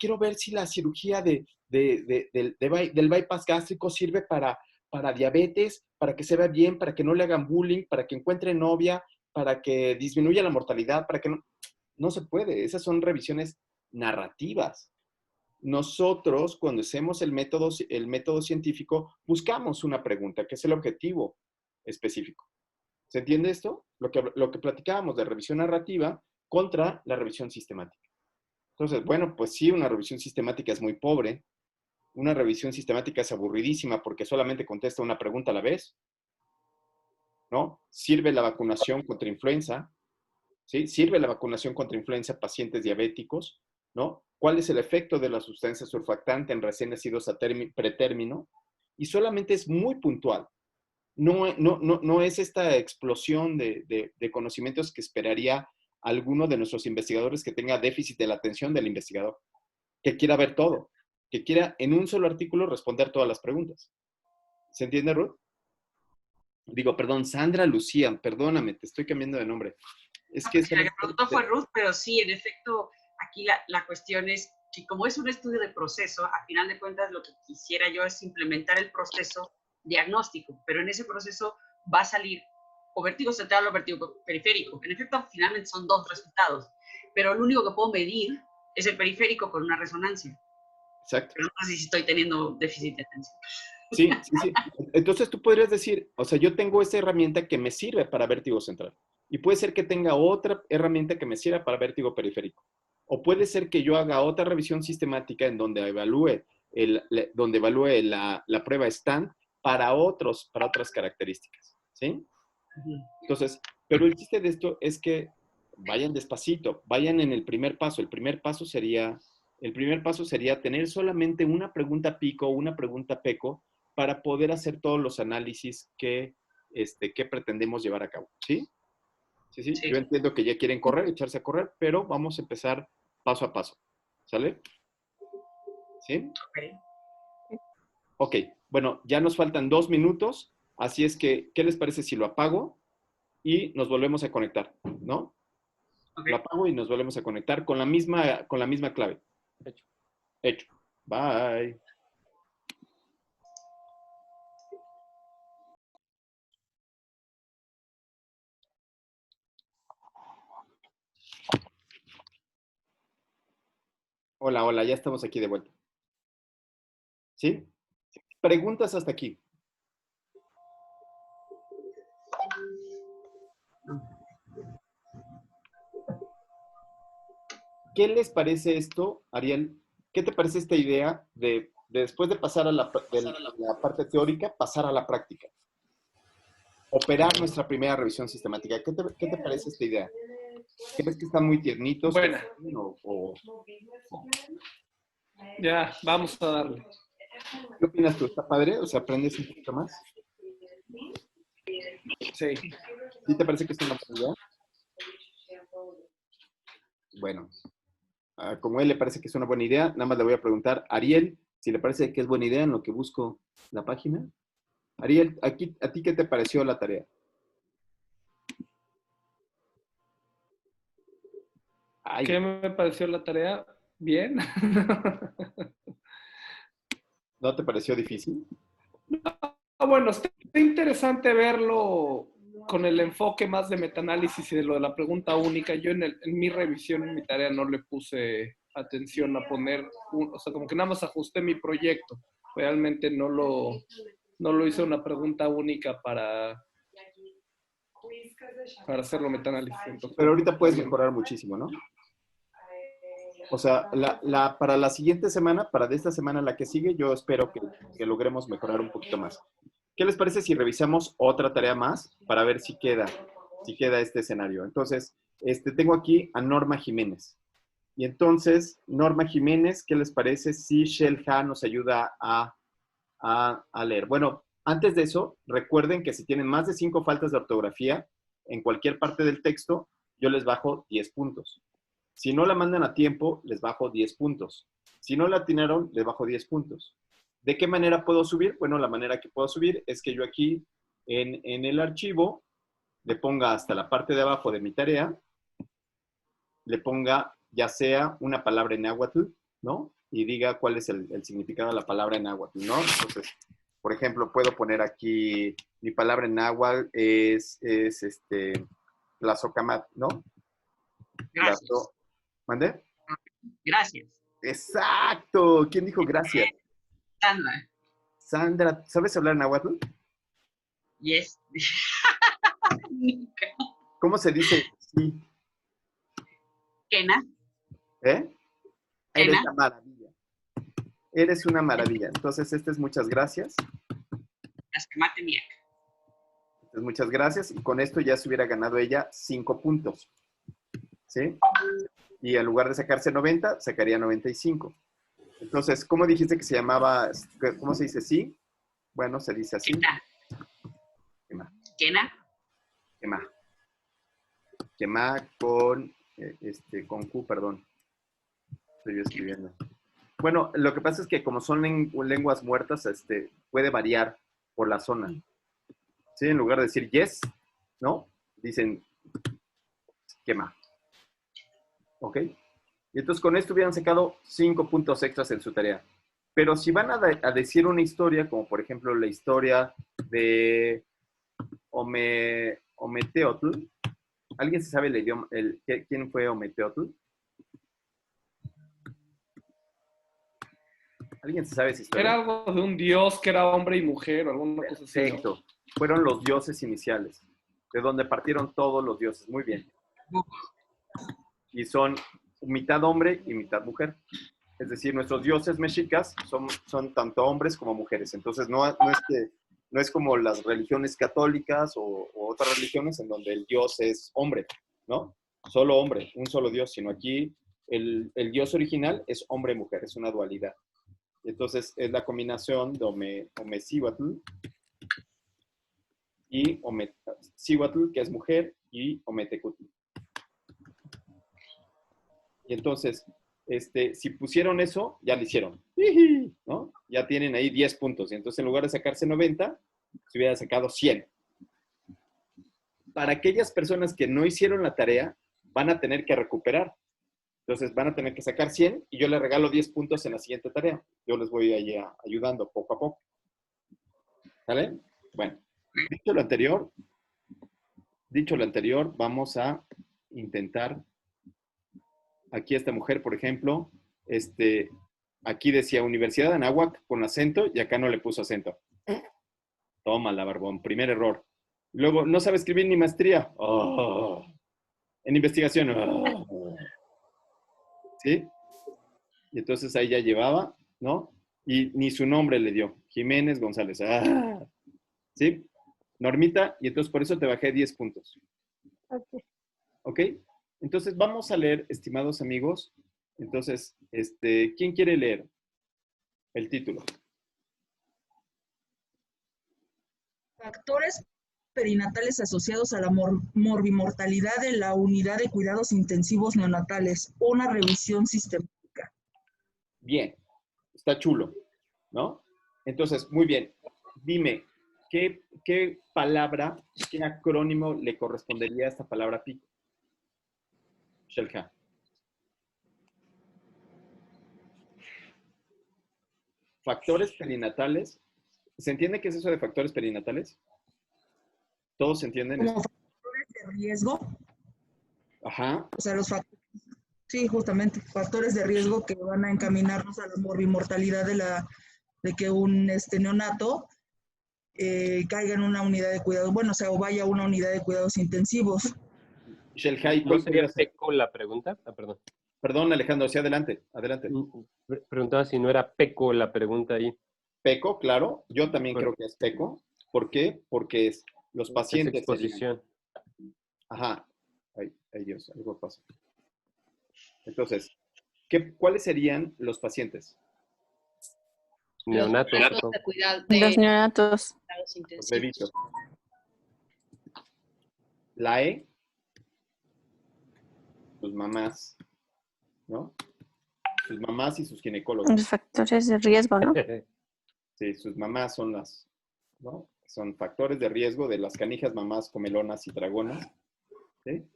quiero ver si la cirugía del bypass gástrico sirve para diabetes, para que se vea bien, para que no le hagan bullying, para que encuentre novia, para que disminuya la mortalidad, para que no se puede. Esas son revisiones narrativas. Nosotros, cuando hacemos el método científico, buscamos una pregunta, que es el objetivo específico. ¿Se entiende esto? Lo que platicábamos de revisión narrativa contra la revisión sistemática. Entonces, bueno, pues sí, una revisión sistemática es muy pobre. Una revisión sistemática es aburridísima porque solamente contesta una pregunta a la vez, ¿no? ¿Sirve la vacunación contra influenza? ¿Sí? ¿Sirve la vacunación contra influenza a pacientes diabéticos? ¿No? ¿Cuál es el efecto de la sustancia surfactante en recién nacidos a pretérmino? Y solamente es muy puntual. No es esta explosión de conocimientos que esperaría alguno de nuestros investigadores que tenga déficit de la atención del investigador, que quiera ver todo, que quiera en un solo artículo responder todas las preguntas. ¿Se entiende, Ruth? Digo, perdón, Sandra Lucía, perdóname, te estoy cambiando de nombre. Es que la que preguntó fue Ruth, pero sí, en efecto, aquí la cuestión es que como es un estudio de proceso, a final de cuentas lo que quisiera yo es implementar el proceso diagnóstico, pero en ese proceso va a salir o vértigo central o vértigo periférico. En efecto, finalmente son dos resultados, pero lo único que puedo medir es el periférico con una resonancia. Exacto. Pero no sé si estoy teniendo déficit de atención. Sí. Entonces tú podrías decir, o sea, yo tengo esta herramienta que me sirve para vértigo central. Y puede ser que tenga otra herramienta que me sirva para vértigo periférico. O puede ser que yo haga otra revisión sistemática en donde evalúe la prueba STAND para otras características. ¿Sí? Entonces, pero el chiste de esto es que vayan despacito, vayan en el primer paso. El primer paso sería tener solamente una pregunta pico o una pregunta peco para poder hacer todos los análisis que pretendemos llevar a cabo. ¿Sí? Sí. Yo entiendo que ya quieren echarse a correr, pero vamos a empezar paso a paso. ¿Sale? ¿Sí? Ok. Bueno, ya nos faltan 2 minutos, así es que, ¿qué les parece si lo apago y nos volvemos a conectar? ¿No? Okay. Lo apago y nos volvemos a conectar con la misma clave. Hecho. Bye. Hola, ya estamos aquí de vuelta. ¿Sí? Preguntas hasta aquí. ¿Qué les parece esto, Ariel? ¿Qué te parece esta idea de después de pasar a la parte teórica, pasar a la práctica? Operar nuestra primera revisión sistemática. ¿Qué te parece esta idea? ¿Crees que están muy tiernitos? Buena. Ya, vamos a darle. ¿Qué opinas tú? ¿Está padre? O sea, ¿aprendes un poquito más? Sí. ¿Sí te parece que es una buena idea? Bueno, como a él le parece que es una buena idea, nada más le voy a preguntar a Ariel si le parece que es buena idea en lo que busco la página. Ariel, ¿a ti qué te pareció la tarea? ¿Qué me pareció la tarea? Bien. ¿No te pareció difícil? Bueno, está interesante verlo con el enfoque más de metaanálisis y de lo de la pregunta única. Yo en mi revisión, en mi tarea, no le puse atención a poner, o sea, como que nada más ajusté mi proyecto. Realmente no lo hice una pregunta única para hacerlo metaanálisis. Entonces, pero ahorita puedes mejorar muchísimo, ¿no? O sea, para la siguiente semana, para de esta semana la que sigue, yo espero que logremos mejorar un poquito más. ¿Qué les parece si revisamos otra tarea más para ver si queda este escenario? Entonces, tengo aquí a Norma Jiménez. Y entonces, Norma Jiménez, ¿qué les parece si Shell Ha nos ayuda a leer? Bueno, Antes de eso, recuerden que si tienen más de 5 faltas de ortografía en cualquier parte del texto, yo les bajo 10 puntos. Si no la mandan a tiempo, les bajo 10 puntos. Si no la atinaron, les bajo 10 puntos. ¿De qué manera puedo subir? Bueno, la manera que puedo subir es que yo aquí en el archivo le ponga hasta la parte de abajo de mi tarea, le ponga ya sea una palabra en náhuatl, ¿no? Y diga cuál es el significado de la palabra en náhuatl, ¿no? Entonces, por ejemplo, puedo poner aquí, mi palabra en náhuatl es Tlazocamat, ¿no? Gracias. ¿Mande? Gracias. Exacto. ¿Quién dijo gracias? Sandra. Sandra, ¿sabes hablar náhuatl? Yes. ¿Cómo se dice sí? Kena. ¿Eh? Eres Kena. una maravilla. Eres una maravilla. Entonces, muchas gracias. Entonces, muchas gracias. Y con esto ya se hubiera ganado ella 5 puntos. ¿Sí? Y en lugar de sacarse 90, sacaría 95. Entonces, ¿cómo dijiste que se llamaba? ¿Cómo se dice sí? Bueno, se dice así. Kena. Quema. Quema con Q, perdón. Estoy escribiendo. Bueno, lo que pasa es que como son lenguas muertas, puede variar por la zona. ¿Sí? En lugar de decir yes, ¿no? Dicen quema. ¿Ok? Y entonces con esto hubieran sacado 5 puntos extras en su tarea. Pero si van a decir una historia, como por ejemplo la historia de Ometeotl, ¿alguien se sabe el idioma, quién fue Ometeotl? ¿Alguien se sabe esa historia? Era algo de un dios que era hombre y mujer o alguna cosa así, ¿no? Perfecto. Fueron los dioses iniciales, de donde partieron todos los dioses. Muy bien. Y son mitad hombre y mitad mujer. Es decir, nuestros dioses mexicas son tanto hombres como mujeres. Entonces, no es como las religiones católicas o otras religiones en donde el dios es hombre, ¿no? Solo hombre, un solo dios, sino aquí el dios original es hombre y mujer, es una dualidad. Entonces, es la combinación de Omecíhuatl y Ometzihuatl, que es mujer, y Ometecutl. Y entonces, si pusieron eso, ya lo hicieron, ¿no? Ya tienen ahí 10 puntos. Y entonces, en lugar de sacarse 90, se hubiera sacado 100. Para aquellas personas que no hicieron la tarea, van a tener que recuperar. Entonces, van a tener que sacar 100 y yo les regalo 10 puntos en la siguiente tarea. Yo les voy ahí ayudando poco a poco. ¿Vale? Bueno, dicho lo anterior, vamos a intentar. Aquí esta mujer, por ejemplo, aquí decía Universidad de Anáhuac con acento y acá no le puso acento. Tómala, barbón. Primer error. Luego, no sabe escribir ni maestría. Oh. En investigación. Oh. ¿Sí? Y entonces ahí ya llevaba, ¿no? Y ni su nombre le dio. Jiménez González. Ah. ¿Sí? Normita, y entonces por eso te bajé 10 puntos. Ok. ¿Ok? Entonces vamos a leer, estimados amigos. Entonces, ¿quién quiere leer el título? Factores perinatales asociados a la morbimortalidad de la unidad de cuidados intensivos neonatales. Una revisión sistemática. Bien, está chulo, ¿no? Entonces, muy bien. Dime, ¿qué palabra, qué acrónimo le correspondería a esta palabra pico? Shelja. Factores perinatales. ¿Se entiende qué es eso de factores perinatales? ¿Todos se entienden Como esto? factores de riesgo. Ajá. O sea, los factores, sí, justamente, factores de riesgo que van a encaminarnos a la morbimortalidad de que un neonato caiga en una unidad de cuidados, bueno, o sea, o vaya a una unidad de cuidados intensivos. Shelja, ¿No sería PECO la pregunta? Ah, perdón. Perdón, Alejandro, sí, adelante, adelante. Preguntaba si no era PECO la pregunta ahí. PECO, claro. Yo también creo que es PECO. ¿Por qué? Porque los pacientes... Es exposición. Ajá. Ay, Dios, algo pasa. Entonces, ¿cuáles serían los pacientes? Neonatos. Neonatos de cuidado, Los neonatos. cuidados Los intensivos. bebitos. La E, sus mamás, ¿no? Sus mamás y sus ginecólogos. Los factores de riesgo, ¿no? Sí, sus mamás son las, ¿no? Son factores de riesgo de las canijas mamás comelonas y dragonas, ¿sí?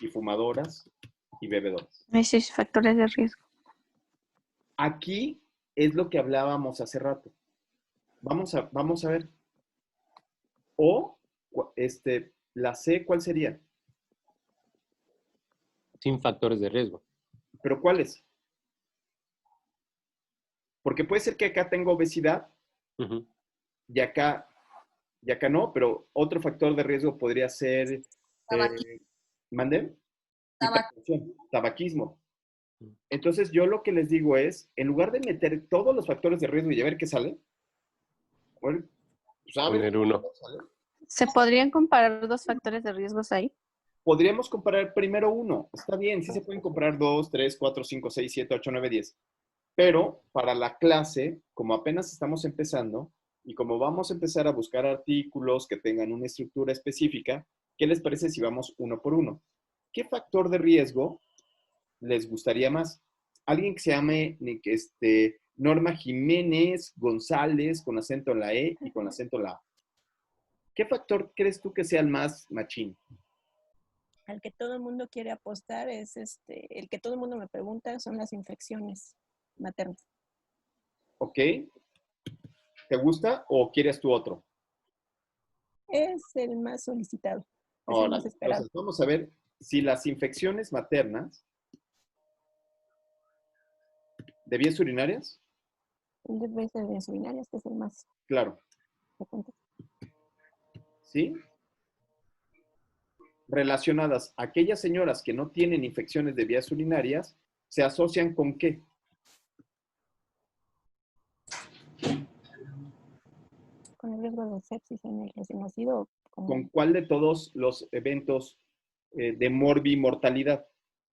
Y fumadoras y bebedoras. Sí, factores de riesgo. Aquí es lo que hablábamos hace rato. Vamos a ver. O, la C, ¿cuál sería? Sin factores de riesgo. ¿Pero cuáles? Porque puede ser que acá tengo obesidad Ujú. y acá no, pero otro factor de riesgo podría ser, ¿mande? Hipertensión, tabaquismo. Entonces yo lo que les digo es, en lugar de meter todos los factores de riesgo y a ver qué sale, bueno, ¿saben? Poner uno. ¿Se podrían comparar dos factores de riesgos ahí? Podríamos comparar primero uno. Está bien, sí se pueden comparar 2, 3, 4, 5, 6, 7, 8, 9, 10. Pero para la clase, como apenas estamos empezando y como vamos a empezar a buscar artículos que tengan una estructura específica, ¿qué les parece si vamos uno por uno? ¿Qué factor de riesgo les gustaría más? Alguien que se llame Norma Jiménez González con acento en la E y con acento en la A. ¿Qué factor crees tú que sea el más machín? Al que todo el mundo quiere apostar es el que todo el mundo me pregunta son las infecciones maternas. ¿Ok? ¿Te gusta o quieres tú otro? Es el más solicitado, es el Ahora, más esperado. entonces vamos a ver si las infecciones maternas de vías urinarias, De vías urinarias, que es el más claro, frecuente. ¿sí? Relacionadas, aquellas señoras que no tienen infecciones de vías urinarias, ¿se asocian con qué? Con el riesgo de sepsis en el recién nacido. ¿Con cuál de todos los eventos de morbimortalidad?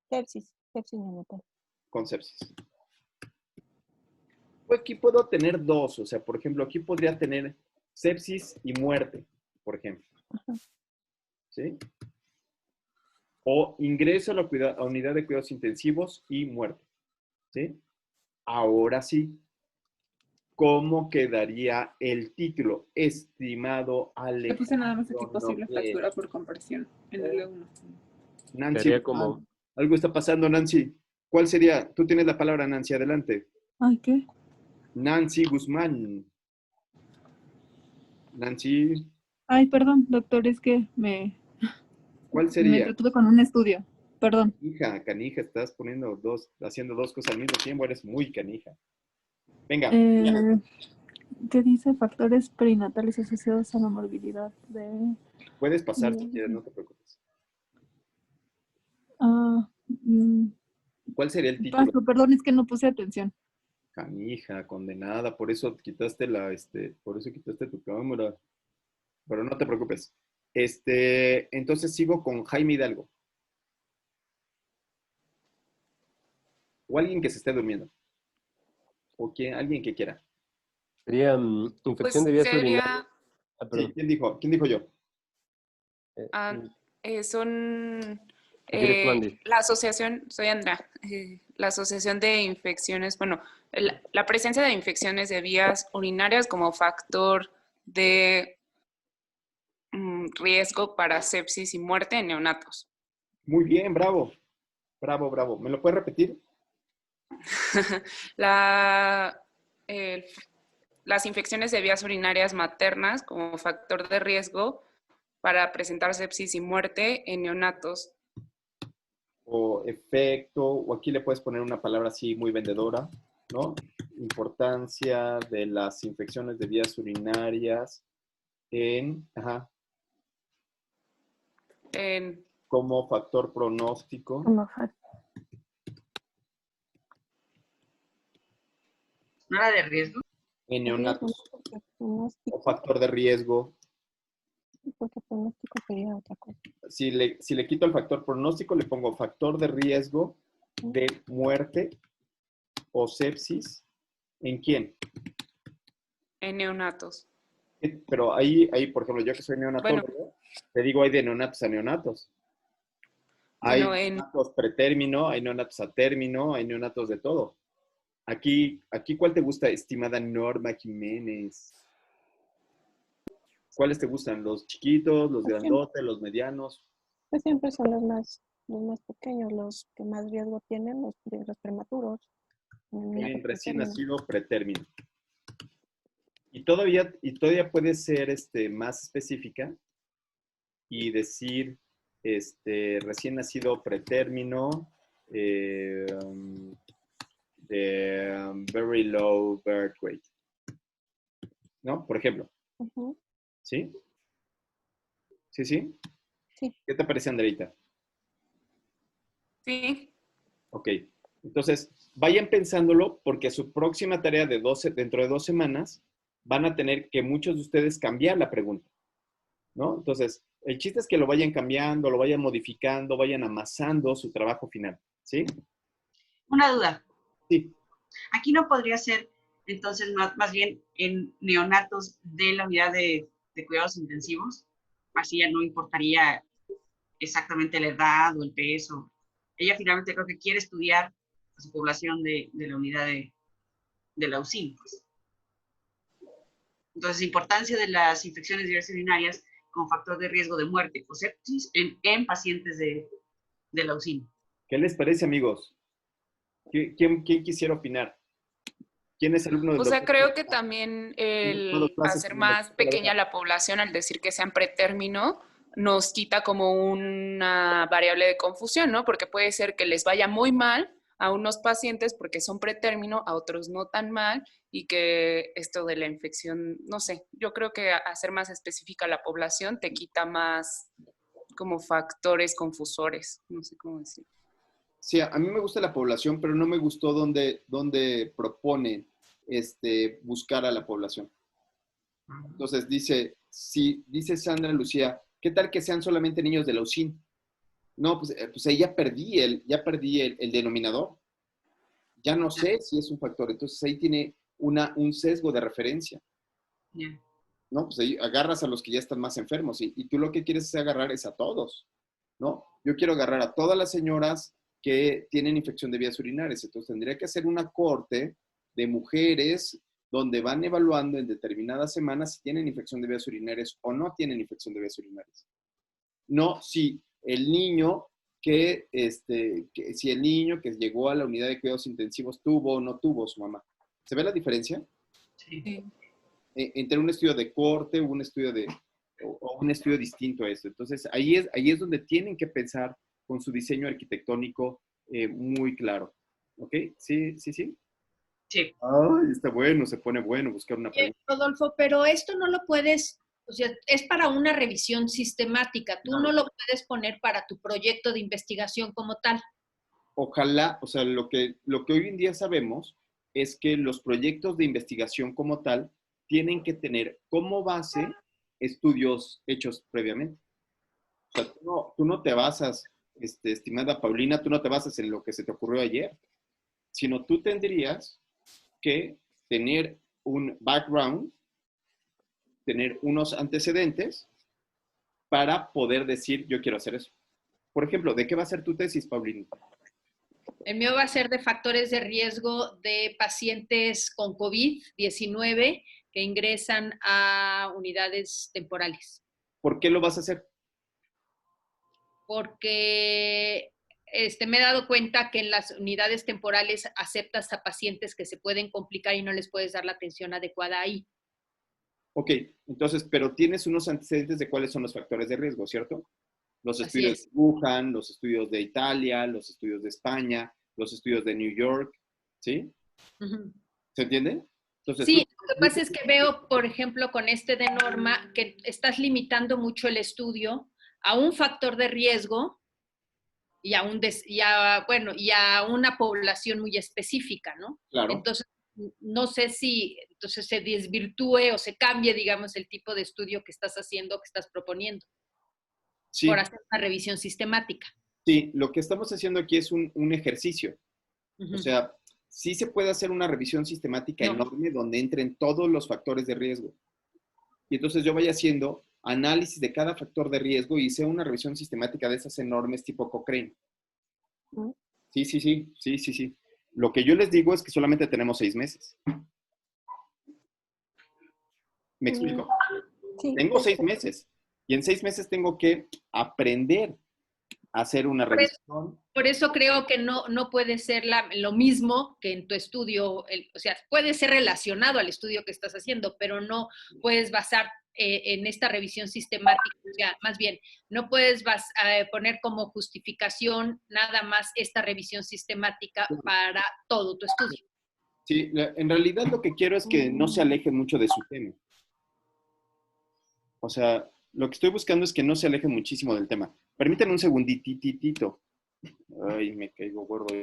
Sepsis neonatal. Con sepsis. Aquí puedo tener dos, o sea, por ejemplo, aquí podría tener sepsis y muerte, por ejemplo. ¿Sí? O ingreso a la unidad de cuidados intensivos y muerte. ¿Sí? Ahora sí, ¿cómo quedaría el título? Estimado Alejandro. Le puse nada más aquí posible fractura por compresión en el E1. Nancy, algo está pasando, Nancy. ¿Cuál sería? Tú tienes la palabra, Nancy, adelante. Ay, ¿qué? Nancy Guzmán. Nancy. Ay, perdón, doctor, es que ¿Cuál me sería? entretuve con un estudio. Perdón. Canija, estás haciendo dos cosas al mismo tiempo, eres muy canija. Venga. ¿Qué dice? Factores perinatales asociados a la morbilidad de... Puedes pasar si quieres, no te preocupes. ¿Cuál sería el título? Paso, perdón, es que no puse atención. Canija, condenada, por eso quitaste tu cámara. Pero no te preocupes. Entonces sigo con Jaime Hidalgo. O alguien que se esté durmiendo. O alguien que quiera. Sería infección de vías urinarias. Sí, ¿quién dijo yo? Son ¿Quieres tú, Andy? la asociación, soy Andra, la asociación de infecciones, bueno, la presencia de infecciones de vías urinarias como factor de riesgo para sepsis y muerte en neonatos. Muy bien, bravo. Bravo, bravo. ¿Me lo puedes repetir? Las infecciones de vías urinarias maternas como factor de riesgo para presentar sepsis y muerte en neonatos. O efecto, o aquí le puedes poner una palabra así muy vendedora, ¿no? Importancia de las infecciones de vías urinarias como factor pronóstico. ¿Nada de riesgo? En neonatos. O factor de riesgo. Porque pronóstico sería otra cosa. Si le quito el factor pronóstico, le pongo factor de riesgo de muerte o sepsis. ¿En quién? En neonatos. Pero ahí, por ejemplo, yo que soy neonatólogo, Bueno, te digo, hay de neonatos a neonatos. Hay bueno, en, neonatos pretérmino, hay neonatos a término, hay neonatos de todo. Aquí, ¿cuál te gusta, estimada Norma Jiménez? ¿Cuáles te gustan? ¿Los chiquitos, los Pues siempre, grandotes, los medianos? pues siempre son los más pequeños, los que más riesgo tienen, los prematuros. Bien, recién Pretérmino. nacido, pretérmino. Y todavía puede ser más específica y decir recién nacido, pretérmino, de very low birth weight. ¿No? Por ejemplo. Ujú. ¿Sí? ¿Sí, sí? Sí. ¿Qué te parece, Andreita? sí, Ok. Entonces, vayan pensándolo porque su próxima tarea dentro de 2 semanas van a tener que muchos de ustedes cambiar la pregunta, ¿no? Entonces, el chiste es que lo vayan cambiando, lo vayan modificando, vayan amasando su trabajo final, ¿sí? Una duda. Sí. Aquí no podría ser, entonces, más bien en neonatos de la unidad de cuidados intensivos. Así ya no importaría exactamente la edad o el peso. Ella finalmente creo que quiere estudiar a su población de la unidad de la UCIN. Pues. Entonces, importancia de las infecciones de vías urinarias como factor de riesgo de muerte o sepsis en pacientes de la UCIN. ¿Qué les parece, amigos? ¿Quién quisiera opinar? ¿Quién es el alumno del o sea, doctor? creo que también el hacer más pequeña la población al decir que sean pretérmino nos quita como una variable de confusión, ¿no? Porque puede ser que les vaya muy mal a unos pacientes porque son pretérmino, a otros no tan mal, y que esto de la infección, no sé, yo creo que hacer más específica la población te quita más como factores confusores, no sé cómo decir. Sí, a mí me gusta la población, pero no me gustó donde propone buscar a la población. Entonces dice Sandra Lucía, ¿qué tal que sean solamente niños de la UCIN? No, pues ahí ya perdí el denominador. Ya no sé si es un factor. Entonces ahí tiene un sesgo de referencia. Yeah. ¿No? Pues ahí agarras a los que ya están más enfermos y tú lo que quieres es agarrar es a todos, ¿no? Yo quiero agarrar a todas las señoras que tienen infección de vías urinarias. Entonces tendría que hacer una corte de mujeres donde van evaluando en determinadas semanas si tienen infección de vías urinarias o no tienen infección de vías urinarias. No si el niño si el niño que llegó a la unidad de cuidados intensivos tuvo o no tuvo su mamá. ¿Se ve la diferencia? Sí. Entre un estudio de corte o un estudio distinto a esto. Entonces, ahí es donde tienen que pensar con su diseño arquitectónico muy claro. ¿Ok? ¿Sí? Sí. Ay, está bueno, se pone bueno buscar una pregunta. Rodolfo, pero esto no lo puedes, o sea, es para una revisión sistemática. Tú no lo puedes poner para tu proyecto de investigación como tal. Ojalá, o sea, lo que hoy en día sabemos es que los proyectos de investigación como tal tienen que tener como base estudios hechos previamente. O sea, tú no te basas, estimada Paulina, tú no te basas en lo que se te ocurrió ayer, sino tú tendrías que tener un background, tener unos antecedentes para poder decir, yo quiero hacer eso. Por ejemplo, ¿de qué va a ser tu tesis, Paulina? El mío va a ser de factores de riesgo de pacientes con COVID-19 que ingresan a unidades temporales. ¿Por qué lo vas a hacer? Porque me he dado cuenta que en las unidades temporales aceptas a pacientes que se pueden complicar y no les puedes dar la atención adecuada ahí. Ok, entonces, pero tienes unos antecedentes de cuáles son los factores de riesgo, ¿cierto? Los estudios de Wuhan, los estudios de Italia, los estudios de España, los estudios de New York, ¿sí? Uh-huh. ¿Se entiende? Entonces, sí, lo que pasa es que veo, por ejemplo, con de Norma, que estás limitando mucho el estudio a un factor de riesgo y a una población muy específica, ¿no? Claro. Entonces, no sé si entonces se desvirtúe o se cambie, digamos, el tipo de estudio que estás haciendo, que estás proponiendo, sí. por hacer una revisión sistemática. Sí, lo que estamos haciendo aquí es un ejercicio. Uh-huh. O sea, sí se puede hacer una revisión sistemática enorme donde entren todos los factores de riesgo. Y entonces yo vaya haciendo análisis de cada factor de riesgo y hice una revisión sistemática de esas enormes tipo Cochrane. Sí. Lo que yo les digo es que solamente tenemos 6 meses. ¿Me explico? Sí, Tengo 6 meses. Y en 6 meses tengo que aprender a hacer una revisión. Por eso creo que no puede ser lo mismo que en tu estudio, o sea, puede ser relacionado al estudio que estás haciendo, pero no puedes basar en esta revisión sistemática, o sea, más bien, no puedes poner como justificación nada más esta revisión sistemática para todo tu estudio. Sí, en realidad lo que quiero es que no se alejen mucho de su tema. O sea, lo que estoy buscando es que no se alejen muchísimo del tema. Permítanme un segunditito. Ay, me caigo gordo.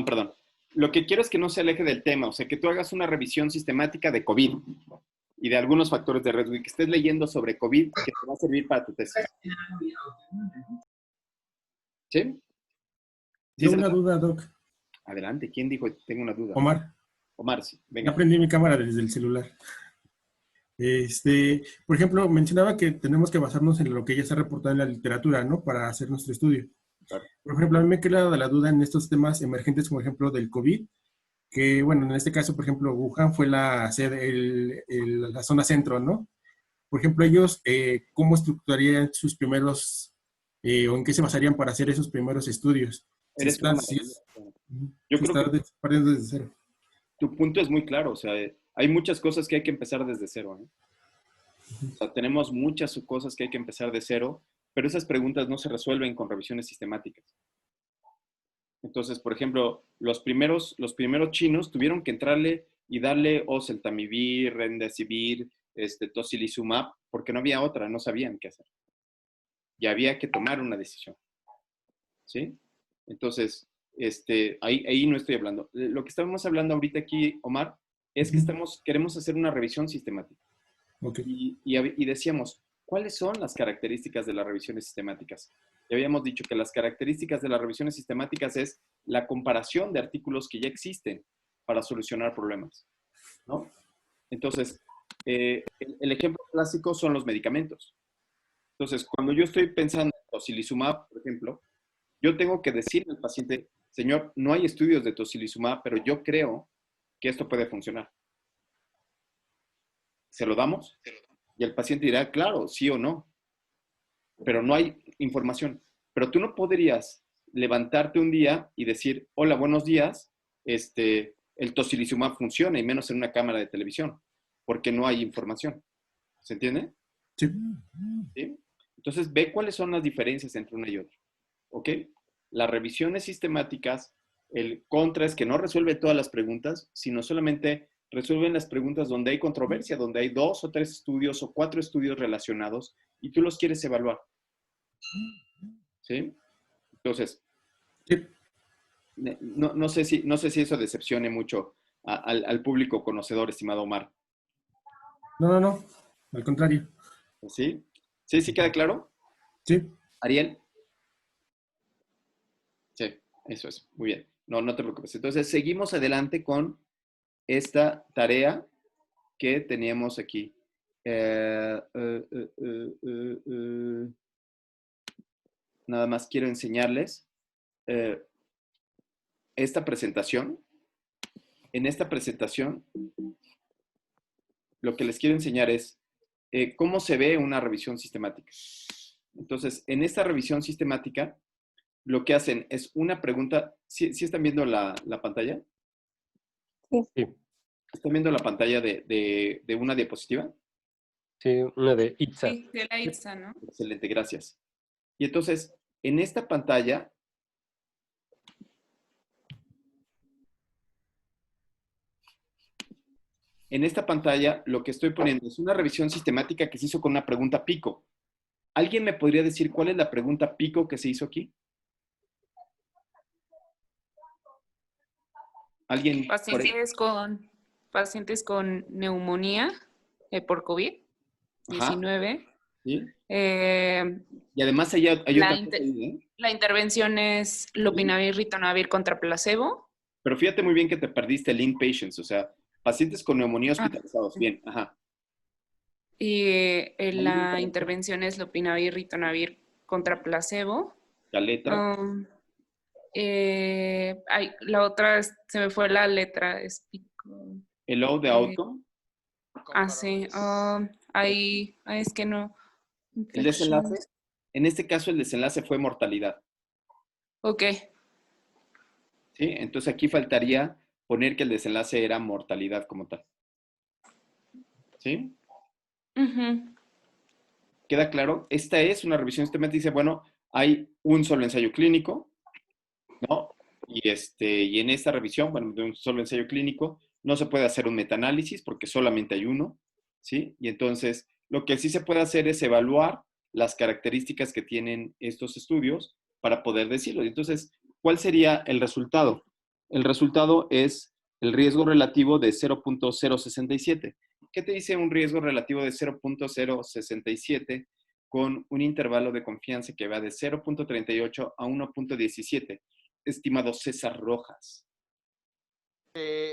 Perdón. Lo que quiero es que no se aleje del tema, o sea, que tú hagas una revisión sistemática de COVID y de algunos factores de riesgo y que estés leyendo sobre COVID que te va a servir para tu tesis. ¿Sí? Tengo una duda, Doc. Adelante, ¿quién dijo? Tengo una duda. Omar, sí. Venga. Ya prendí mi cámara desde el celular. Por ejemplo, mencionaba que tenemos que basarnos en lo que ya está reportado en la literatura, ¿no? Para hacer nuestro estudio. Claro. Por ejemplo, a mí me queda la duda en estos temas emergentes, como ejemplo del COVID, que, bueno, en este caso, por ejemplo, Wuhan fue la sede, la zona centro, ¿no? Por ejemplo, ellos, ¿cómo estructurarían sus primeros, o en qué se basarían para hacer esos primeros estudios? Eres una maravilla. Yo creo que partiendo desde cero. Tu punto es muy claro, o sea, hay muchas cosas que hay que empezar desde cero, ¿eh? O sea, tenemos muchas cosas que hay que empezar de cero, pero esas preguntas no se resuelven con revisiones sistemáticas. Entonces, por ejemplo, los primeros chinos tuvieron que entrarle y darle oseltamivir, remdesivir, tocilizumab, porque no había otra, no sabían qué hacer. Y había que tomar una decisión. ¿Sí? Entonces, ahí no estoy hablando. Lo que estamos hablando ahorita aquí, Omar, es que queremos hacer una revisión sistemática. Okay. Y decíamos, ¿cuáles son las características de las revisiones sistemáticas? Ya habíamos dicho que las características de las revisiones sistemáticas es la comparación de artículos que ya existen para solucionar problemas, ¿no? Entonces, el ejemplo clásico son los medicamentos. Entonces, cuando yo estoy pensando en tocilizumab, por ejemplo, yo tengo que decirle al paciente, señor, no hay estudios de tocilizumab, pero yo creo que esto puede funcionar. ¿Se lo damos? Y el paciente dirá, claro, sí o no. Pero no hay información. Pero tú no podrías levantarte un día y decir, hola, buenos días, el tocilizumab funciona, y menos en una cámara de televisión, porque no hay información. ¿Se entiende? Sí. ¿Sí? Entonces, ve cuáles son las diferencias entre una y otra. ¿Ok? Las revisiones sistemáticas, el contra es que no resuelve todas las preguntas, sino solamente resuelven las preguntas donde hay controversia, donde hay 2 o 3 estudios o 4 estudios relacionados y tú los quieres evaluar. ¿Sí? Entonces, no sé si eso decepcione mucho al público conocedor, estimado Omar. No, al contrario. ¿Sí? ¿Sí queda claro? Sí. ¿Ariel? Sí, eso es. Muy bien. No te preocupes. Entonces, seguimos adelante con esta tarea que teníamos aquí. Nada más quiero enseñarles esta presentación en esta presentación, lo que les quiero enseñar es cómo se ve una revisión sistemática. Entonces, en esta revisión sistemática, lo que hacen es una pregunta. ¿Sí están viendo la pantalla? Sí. ¿Están viendo la pantalla de una diapositiva? Sí, una de ITSA. Sí, de la ITSA, ¿no? Excelente, gracias. Y entonces, en esta pantalla, lo que estoy poniendo es una revisión sistemática que se hizo con una pregunta pico. ¿Alguien me podría decir cuál es la pregunta pico que se hizo aquí? ¿Alguien? Pacientes con neumonía por COVID-19. ¿Sí? Y además hay otra cosa ahí, ¿eh? La intervención es lopinavir, ritonavir contra placebo. Pero fíjate muy bien que te perdiste el inpatients, o sea, pacientes con neumonía hospitalizados. Bien, ajá. Y la intervención es lopinavir, ritonavir contra placebo. La letra. La otra, se me fue la letra. Es pico. ¿El O de outcome? Sí. Es que no. El desenlace. En este caso, el desenlace fue mortalidad. Ok. ¿Sí? Entonces aquí faltaría poner que el desenlace era mortalidad como tal. ¿Sí? ¿Queda claro? Esta es una revisión sistemática. Dice, bueno, hay un solo ensayo clínico, ¿no? Y en esta revisión, bueno, de un solo ensayo clínico, no se puede hacer un metaanálisis porque solamente hay uno, ¿sí? Y entonces, lo que sí se puede hacer es evaluar las características que tienen estos estudios para poder decirlo. Entonces, ¿cuál sería el resultado? El resultado es el riesgo relativo de 0.067. ¿Qué te dice un riesgo relativo de 0.067 con un intervalo de confianza que va de 0.38 a 1.17? Estimado César Rojas.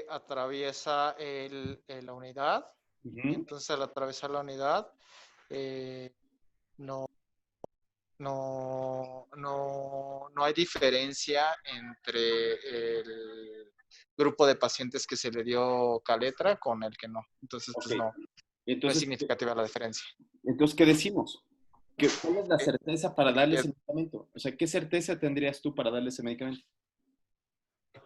Atraviesa la unidad. Y entonces al atravesar la unidad no hay diferencia entre el grupo de pacientes que se le dio Caletra con el que no. Entonces, pues no es significativa la diferencia. Entonces, ¿qué decimos? ¿Cuál es la certeza para darle ese medicamento? O sea, ¿qué certeza tendrías tú para darle ese medicamento?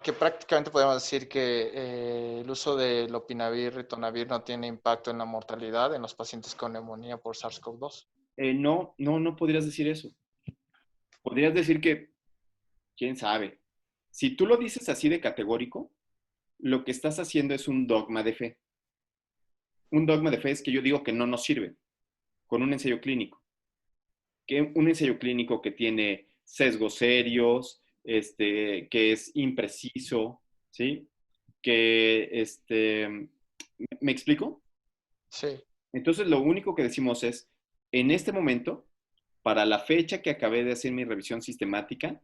Que prácticamente podemos decir que el uso de lopinavir, ritonavir no tiene impacto en la mortalidad en los pacientes con neumonía por SARS-CoV-2. No podrías decir eso. Podrías decir que, quién sabe. Si tú lo dices así de categórico, lo que estás haciendo es un dogma de fe. Un dogma de fe es que yo digo que no nos sirve con un ensayo clínico. Que un ensayo clínico que tiene sesgos serios, que es impreciso, ¿sí? ¿Me explico? Sí. Entonces, lo único que decimos es, en este momento, para la fecha que acabé de hacer mi revisión sistemática,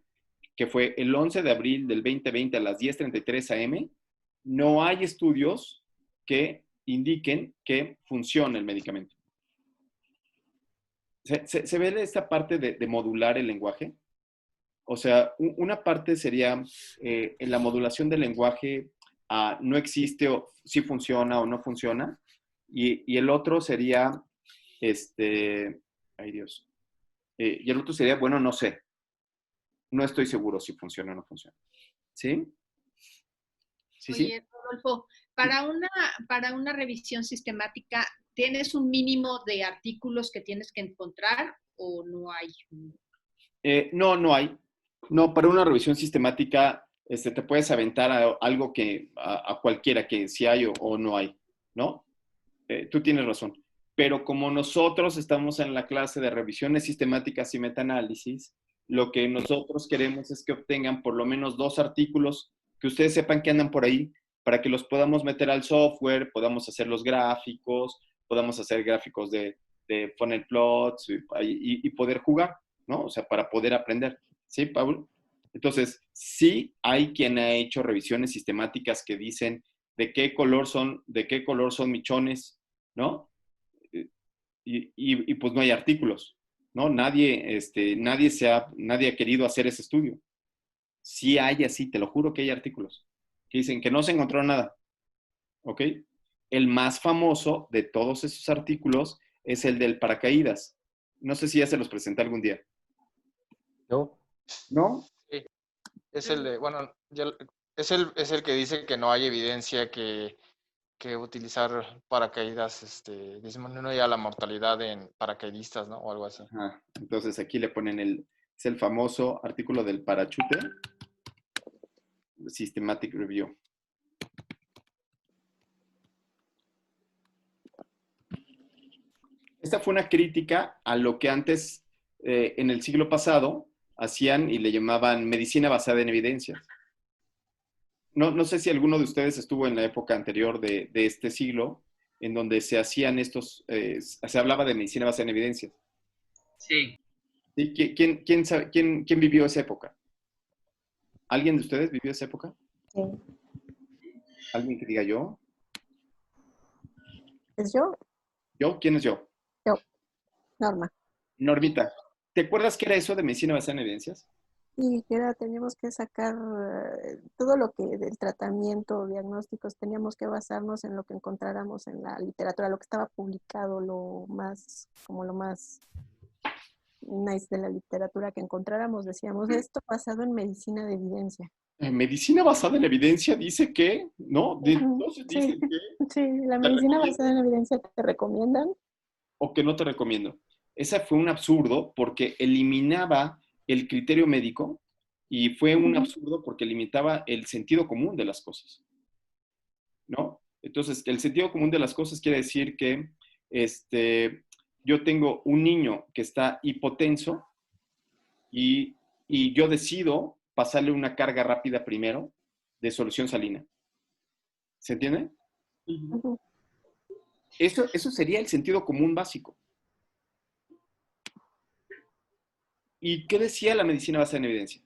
que fue el 11 de abril del 2020 a las 10:33 a.m., no hay estudios que indiquen que funciona el medicamento. ¿Se ve esta parte de modular el lenguaje? O sea, una parte sería en la modulación del lenguaje no existe o sí funciona o no funciona. Y el otro sería, ay Dios. Y el otro sería, bueno, no sé. No estoy seguro si funciona o no funciona. ¿Sí? Oye, Rodolfo, para una revisión sistemática, ¿tienes un mínimo de artículos que tienes que encontrar o no hay? No hay. No, para una revisión sistemática te puedes aventar a algo que a cualquiera que si hay o no hay, ¿no? Tú tienes razón. Pero como nosotros estamos en la clase de revisiones sistemáticas y metaanálisis, lo que nosotros queremos es que obtengan por lo menos 2 artículos que ustedes sepan que andan por ahí para que los podamos meter al software, podamos hacer los gráficos, podamos hacer gráficos de funnel plots y poder jugar, ¿no? O sea, para poder aprender. ¿Sí, Paul? Entonces, sí hay quien ha hecho revisiones sistemáticas que dicen de qué color son michones, ¿no? Y pues no hay artículos, ¿no? Nadie ha querido hacer ese estudio. Sí hay así, te lo juro que hay artículos. que dicen que no se encontró nada. ¿Ok? El más famoso de todos esos artículos es el del paracaídas. No sé si ya se los presenté algún día. ¿No? ¿No? Sí. Es el de, bueno, es el que dice que no hay evidencia que utilizar paracaídas disminuya la mortalidad en paracaidistas, ¿no? O algo así. Ajá. Entonces aquí le ponen es el famoso artículo del parachute, Systematic Review. Esta fue una crítica a lo que antes, en el siglo pasado, hacían y le llamaban medicina basada en evidencias. No sé si alguno de ustedes estuvo en la época anterior de este siglo, en donde se hacían se hablaba de medicina basada en evidencias. Sí. ¿Sí? ¿Quién vivió esa época? ¿Alguien de ustedes vivió esa época? Sí. ¿Alguien que diga yo? ¿Es yo? ¿Yo? ¿Quién es yo? Yo. Norma. Normita, ¿te acuerdas qué era eso de medicina basada en evidencias? Y que teníamos que sacar todo lo que del tratamiento, diagnósticos, teníamos que basarnos en lo que encontráramos en la literatura, lo que estaba publicado, lo más nice de la literatura que encontráramos, decíamos esto basado en medicina de evidencia. Medicina basada en evidencia dice que, ¿no? Entonces Sí, dicen que sí, la medicina basada en evidencia te recomiendan. o que no te recomiendo. Ese fue un absurdo porque eliminaba el criterio médico y fue un absurdo porque limitaba el sentido común de las cosas, ¿no? Entonces, el sentido común de las cosas quiere decir que yo tengo un niño que está hipotenso y yo decido pasarle una carga rápida primero de solución salina. ¿Se entiende? Eso sería el sentido común básico. ¿Y qué decía la medicina basada en evidencia?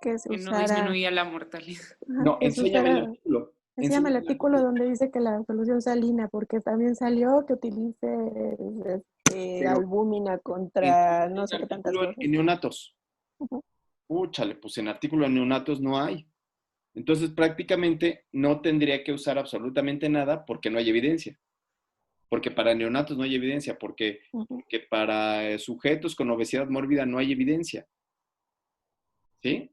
Que se Que no usara... disminuía la mortalidad. No, enséñame el artículo. Enséñame el artículo donde dice que la solución salina, porque también salió que utilice albúmina contra no sé qué tantas cosas. En neonatos. Úchale, pues en artículo en neonatos no hay. Entonces prácticamente no tendría que usar absolutamente nada porque no hay evidencia. Porque para neonatos no hay evidencia, porque para sujetos con obesidad mórbida no hay evidencia. ¿Sí?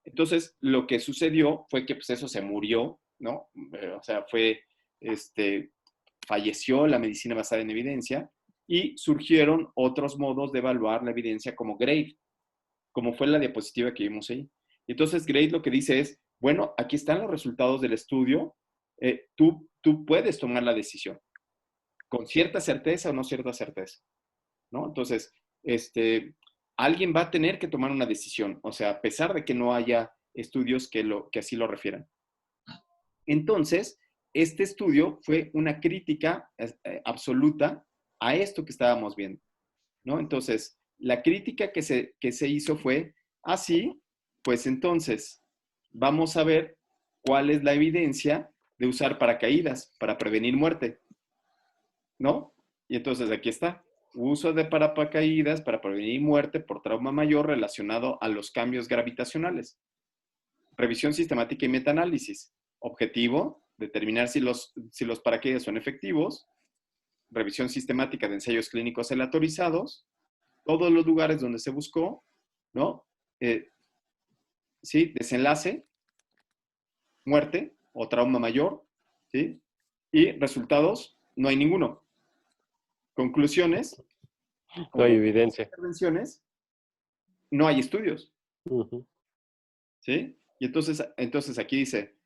Entonces, lo que sucedió fue que pues eso se murió, ¿no? O sea, falleció la medicina basada en evidencia y surgieron otros modos de evaluar la evidencia como GRADE, como fue la diapositiva que vimos ahí. Entonces, GRADE lo que dice es, bueno, aquí están los resultados del estudio, tú puedes tomar la decisión, con cierta certeza o no cierta certeza, ¿no? Entonces, alguien va a tener que tomar una decisión, o sea, a pesar de que no haya estudios que así lo refieran. Entonces, este estudio fue una crítica absoluta a esto que estábamos viendo, ¿no? Entonces, la crítica que se hizo fue, así, pues entonces, vamos a ver cuál es la evidencia de usar paracaídas para prevenir muerte, ¿no? Y entonces aquí está. Uso de paracaídas para prevenir muerte por trauma mayor relacionado a los cambios gravitacionales. Revisión sistemática y metaanálisis. Objetivo, determinar si los paracaídas son efectivos. Revisión sistemática de ensayos clínicos aleatorizados. Todos los lugares donde se buscó, ¿no? Sí, desenlace, muerte o trauma mayor, ¿sí? Y resultados, no hay ninguno. Conclusiones. No hay evidencia. Intervenciones, no hay estudios. ¿Sí? Y entonces aquí dice,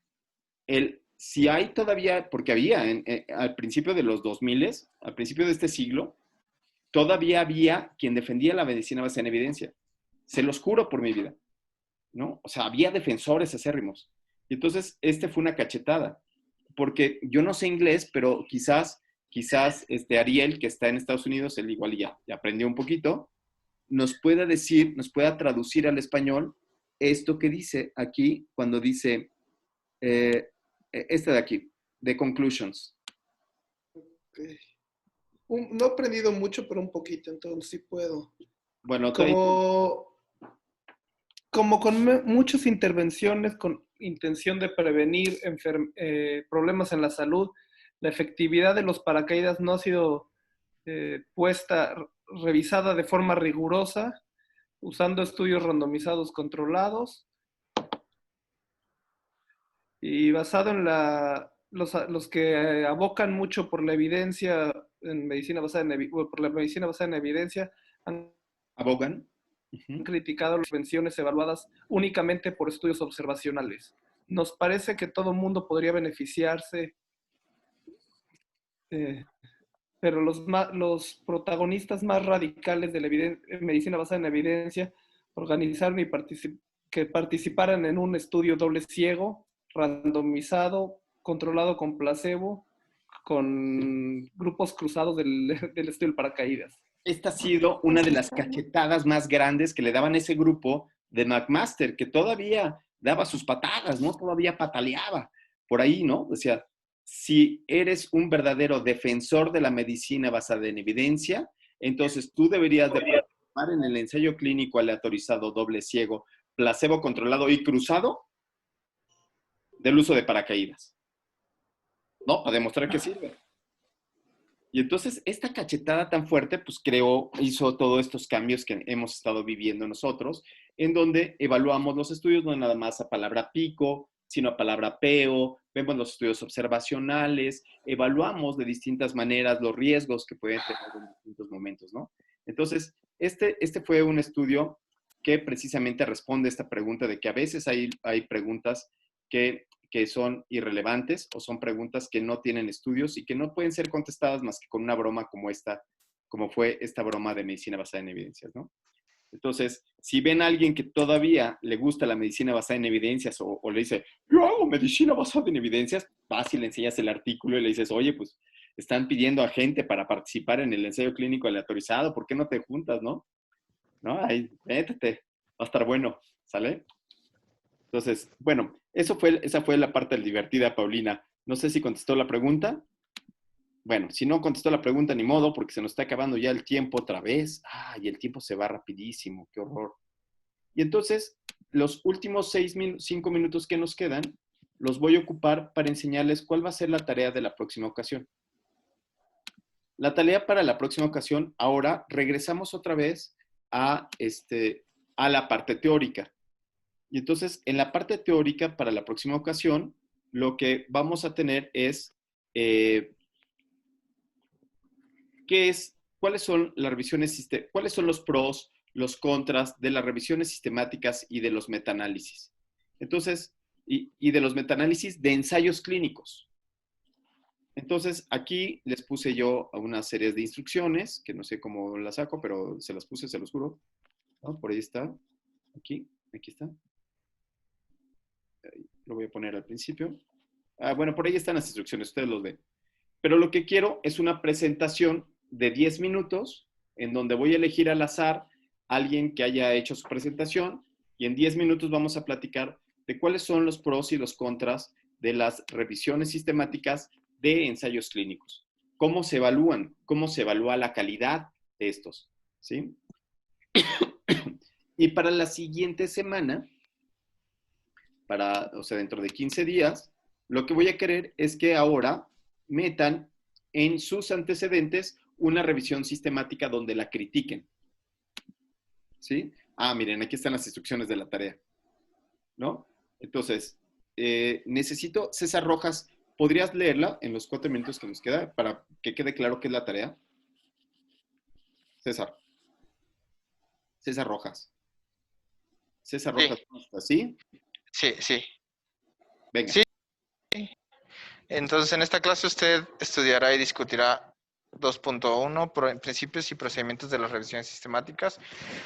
si hay todavía, porque había al principio de los 2000, al principio de este siglo, todavía había quien defendía la medicina basada en evidencia. Se los juro por mi vida, ¿no? O sea, había defensores acérrimos. Y entonces, fue una cachetada. Porque yo no sé inglés, pero quizás Ariel, que está en Estados Unidos, él igual ya aprendió un poquito, nos pueda decir, nos pueda traducir al español esto que dice aquí, cuando dice, de aquí, de conclusions. Okay. No he aprendido mucho, pero un poquito, entonces sí puedo. Bueno, como como con muchas intervenciones con intención de prevenir problemas en la salud, la efectividad de los paracaídas no ha sido revisada de forma rigurosa, usando estudios randomizados controlados y basado en los que abocan mucho por la evidencia en medicina basada por la medicina basada en evidencia ¿Abogan? Han criticado las intervenciones evaluadas únicamente por estudios observacionales. Nos parece que todo el mundo podría beneficiarse, pero los protagonistas más radicales de la medicina basada en evidencia organizaron que participaran en un estudio doble ciego, randomizado, controlado con placebo, con grupos cruzados del estudio del paracaídas. Esta ha sido una de las cachetadas más grandes que le daban ese grupo de McMaster, que todavía daba sus patadas, ¿no? Todavía pataleaba por ahí, ¿no? Decía, si eres un verdadero defensor de la medicina basada en evidencia, entonces tú deberías de participar en el ensayo clínico aleatorizado doble ciego, placebo controlado y cruzado del uso de paracaídas, ¿no? Para demostrar que sirve. Y entonces esta cachetada tan fuerte, pues hizo todos estos cambios que hemos estado viviendo nosotros, en donde evaluamos los estudios no nada más a palabra pico, sino a palabra peo, vemos los estudios observacionales, evaluamos de distintas maneras los riesgos que pueden tener en distintos momentos, ¿no? Entonces, este fue un estudio que precisamente responde a esta pregunta de que a veces hay preguntas que son irrelevantes o son preguntas que no tienen estudios y que no pueden ser contestadas más que con una broma como fue esta broma de medicina basada en evidencias, ¿no? Entonces, si ven a alguien que todavía le gusta la medicina basada en evidencias o le dice, yo hago medicina basada en evidencias, vas y le enseñas el artículo y le dices, oye, pues están pidiendo a gente para participar en el ensayo clínico aleatorizado, ¿por qué no te juntas, no? ¿No? Ahí, métete, va a estar bueno, ¿sale? Entonces, bueno, esa fue la parte divertida, Paulina. No sé si contestó la pregunta. Bueno, si no contestó la pregunta, ni modo, porque se nos está acabando ya el tiempo otra vez. Y el tiempo se va rapidísimo, qué horror. Y entonces, los últimos 5 minutos que nos quedan, los voy a ocupar para enseñarles cuál va a ser la tarea de la próxima ocasión. La tarea para la próxima ocasión, ahora regresamos otra vez a la parte teórica. Y entonces, en la parte teórica, para la próxima ocasión, lo que vamos a tener es, cuáles son las revisiones, cuáles son los pros, los contras de las revisiones sistemáticas y de los metaanálisis. Entonces, y de los metaanálisis de ensayos clínicos. Entonces, aquí les puse yo unas series de instrucciones, que no sé cómo las saco, pero se las puse, se los juro. ¿No? Por ahí está. Aquí está. Lo voy a poner al principio. Bueno, por ahí están las instrucciones, ustedes los ven. Pero lo que quiero es una presentación de 10 minutos en donde voy a elegir al azar a alguien que haya hecho su presentación y en 10 minutos vamos a platicar de cuáles son los pros y los contras de las revisiones sistemáticas de ensayos clínicos. ¿Cómo se evalúan? ¿Cómo se evalúa la calidad de estos? ¿Sí? Y para la siguiente semana, dentro de 15 días, lo que voy a querer es que ahora metan en sus antecedentes una revisión sistemática donde la critiquen. ¿Sí? Miren, aquí están las instrucciones de la tarea. ¿No? Entonces, necesito, César Rojas, ¿podrías leerla en los 4 minutos que nos queda para que quede claro qué es la tarea? César Rojas. César Rojas, ¿sí? Sí. Venga. Sí. Entonces, en esta clase usted estudiará y discutirá 2.1, principios y procedimientos de las revisiones sistemáticas,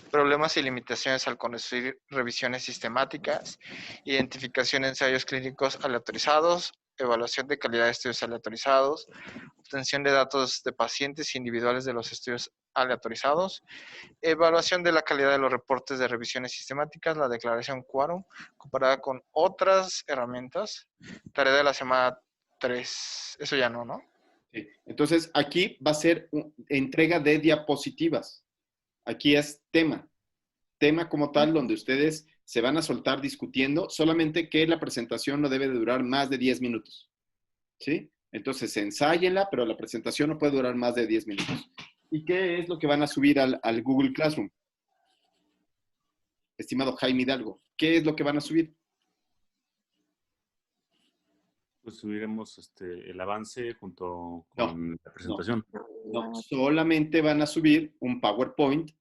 problemas y limitaciones al construir revisiones sistemáticas, identificación de ensayos clínicos aleatorizados, evaluación de calidad de estudios aleatorizados, obtención de datos de pacientes individuales de los estudios aleatorizados, evaluación de la calidad de los reportes de revisiones sistemáticas, la declaración quórum, comparada con otras herramientas, tarea de la semana 3, eso ya no. Sí. Entonces, aquí va a ser entrega de diapositivas. Aquí es tema como tal, donde ustedes se van a soltar discutiendo, solamente que la presentación no debe de durar más de 10 minutos. ¿Sí? Entonces, ensáyenla, pero la presentación no puede durar más de 10 minutos. ¿Y qué es lo que van a subir al Google Classroom? Estimado Jaime Hidalgo, ¿qué es lo que van a subir? Pues subiremos el avance junto con la presentación. No, solamente van a subir un PowerPoint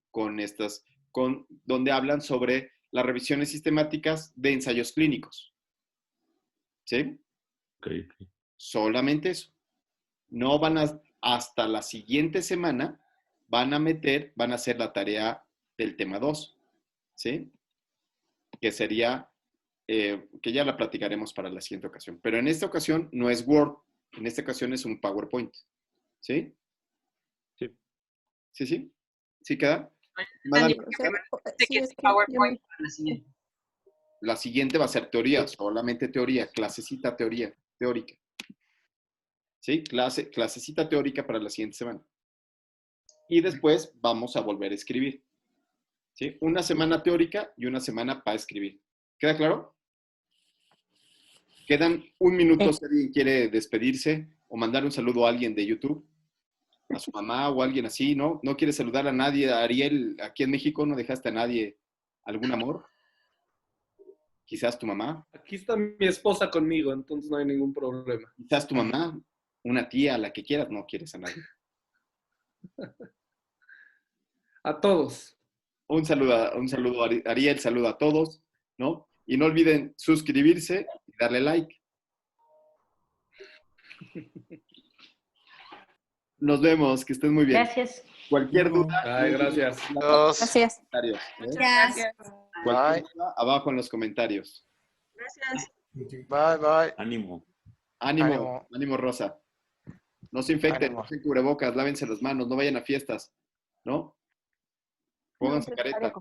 donde hablan sobre las revisiones sistemáticas de ensayos clínicos. ¿Sí? Okay. Solamente eso. No van hasta la siguiente semana van a hacer la tarea del tema 2. ¿Sí? Que sería, que ya la platicaremos para la siguiente ocasión. Pero en esta ocasión no es Word, en esta ocasión es un PowerPoint. ¿Sí? Sí. ¿Sí, sí? ¿Sí queda? La siguiente va a ser teoría, solamente teoría, clasecita teórica. ¿Sí? Clasecita teórica para la siguiente semana. Y después vamos a volver a escribir. ¿Sí? Una semana teórica y una semana para escribir. ¿Queda claro? Quedan un minuto si alguien quiere despedirse o mandar un saludo a alguien de YouTube, a su mamá o a alguien así, ¿no? ¿No quieres saludar a nadie? Ariel, aquí en México no dejaste a nadie algún amor. Quizás tu mamá. Aquí está mi esposa conmigo, entonces no hay ningún problema. Quizás tu mamá, una tía, la que quieras, no quieres a nadie. A todos. Un saludo, Ariel, saludo a todos, ¿no? Y no olviden suscribirse y darle like. Nos vemos, que estén muy bien. Gracias. Cualquier duda. Ay, gracias. Gracias. Gracias. Cualquier duda, abajo en los comentarios. Gracias. Bye, bye. Ánimo, Rosa. No se infecten, no se cubrebocas, lávense las manos, no vayan a fiestas, ¿no? Pónganse careta.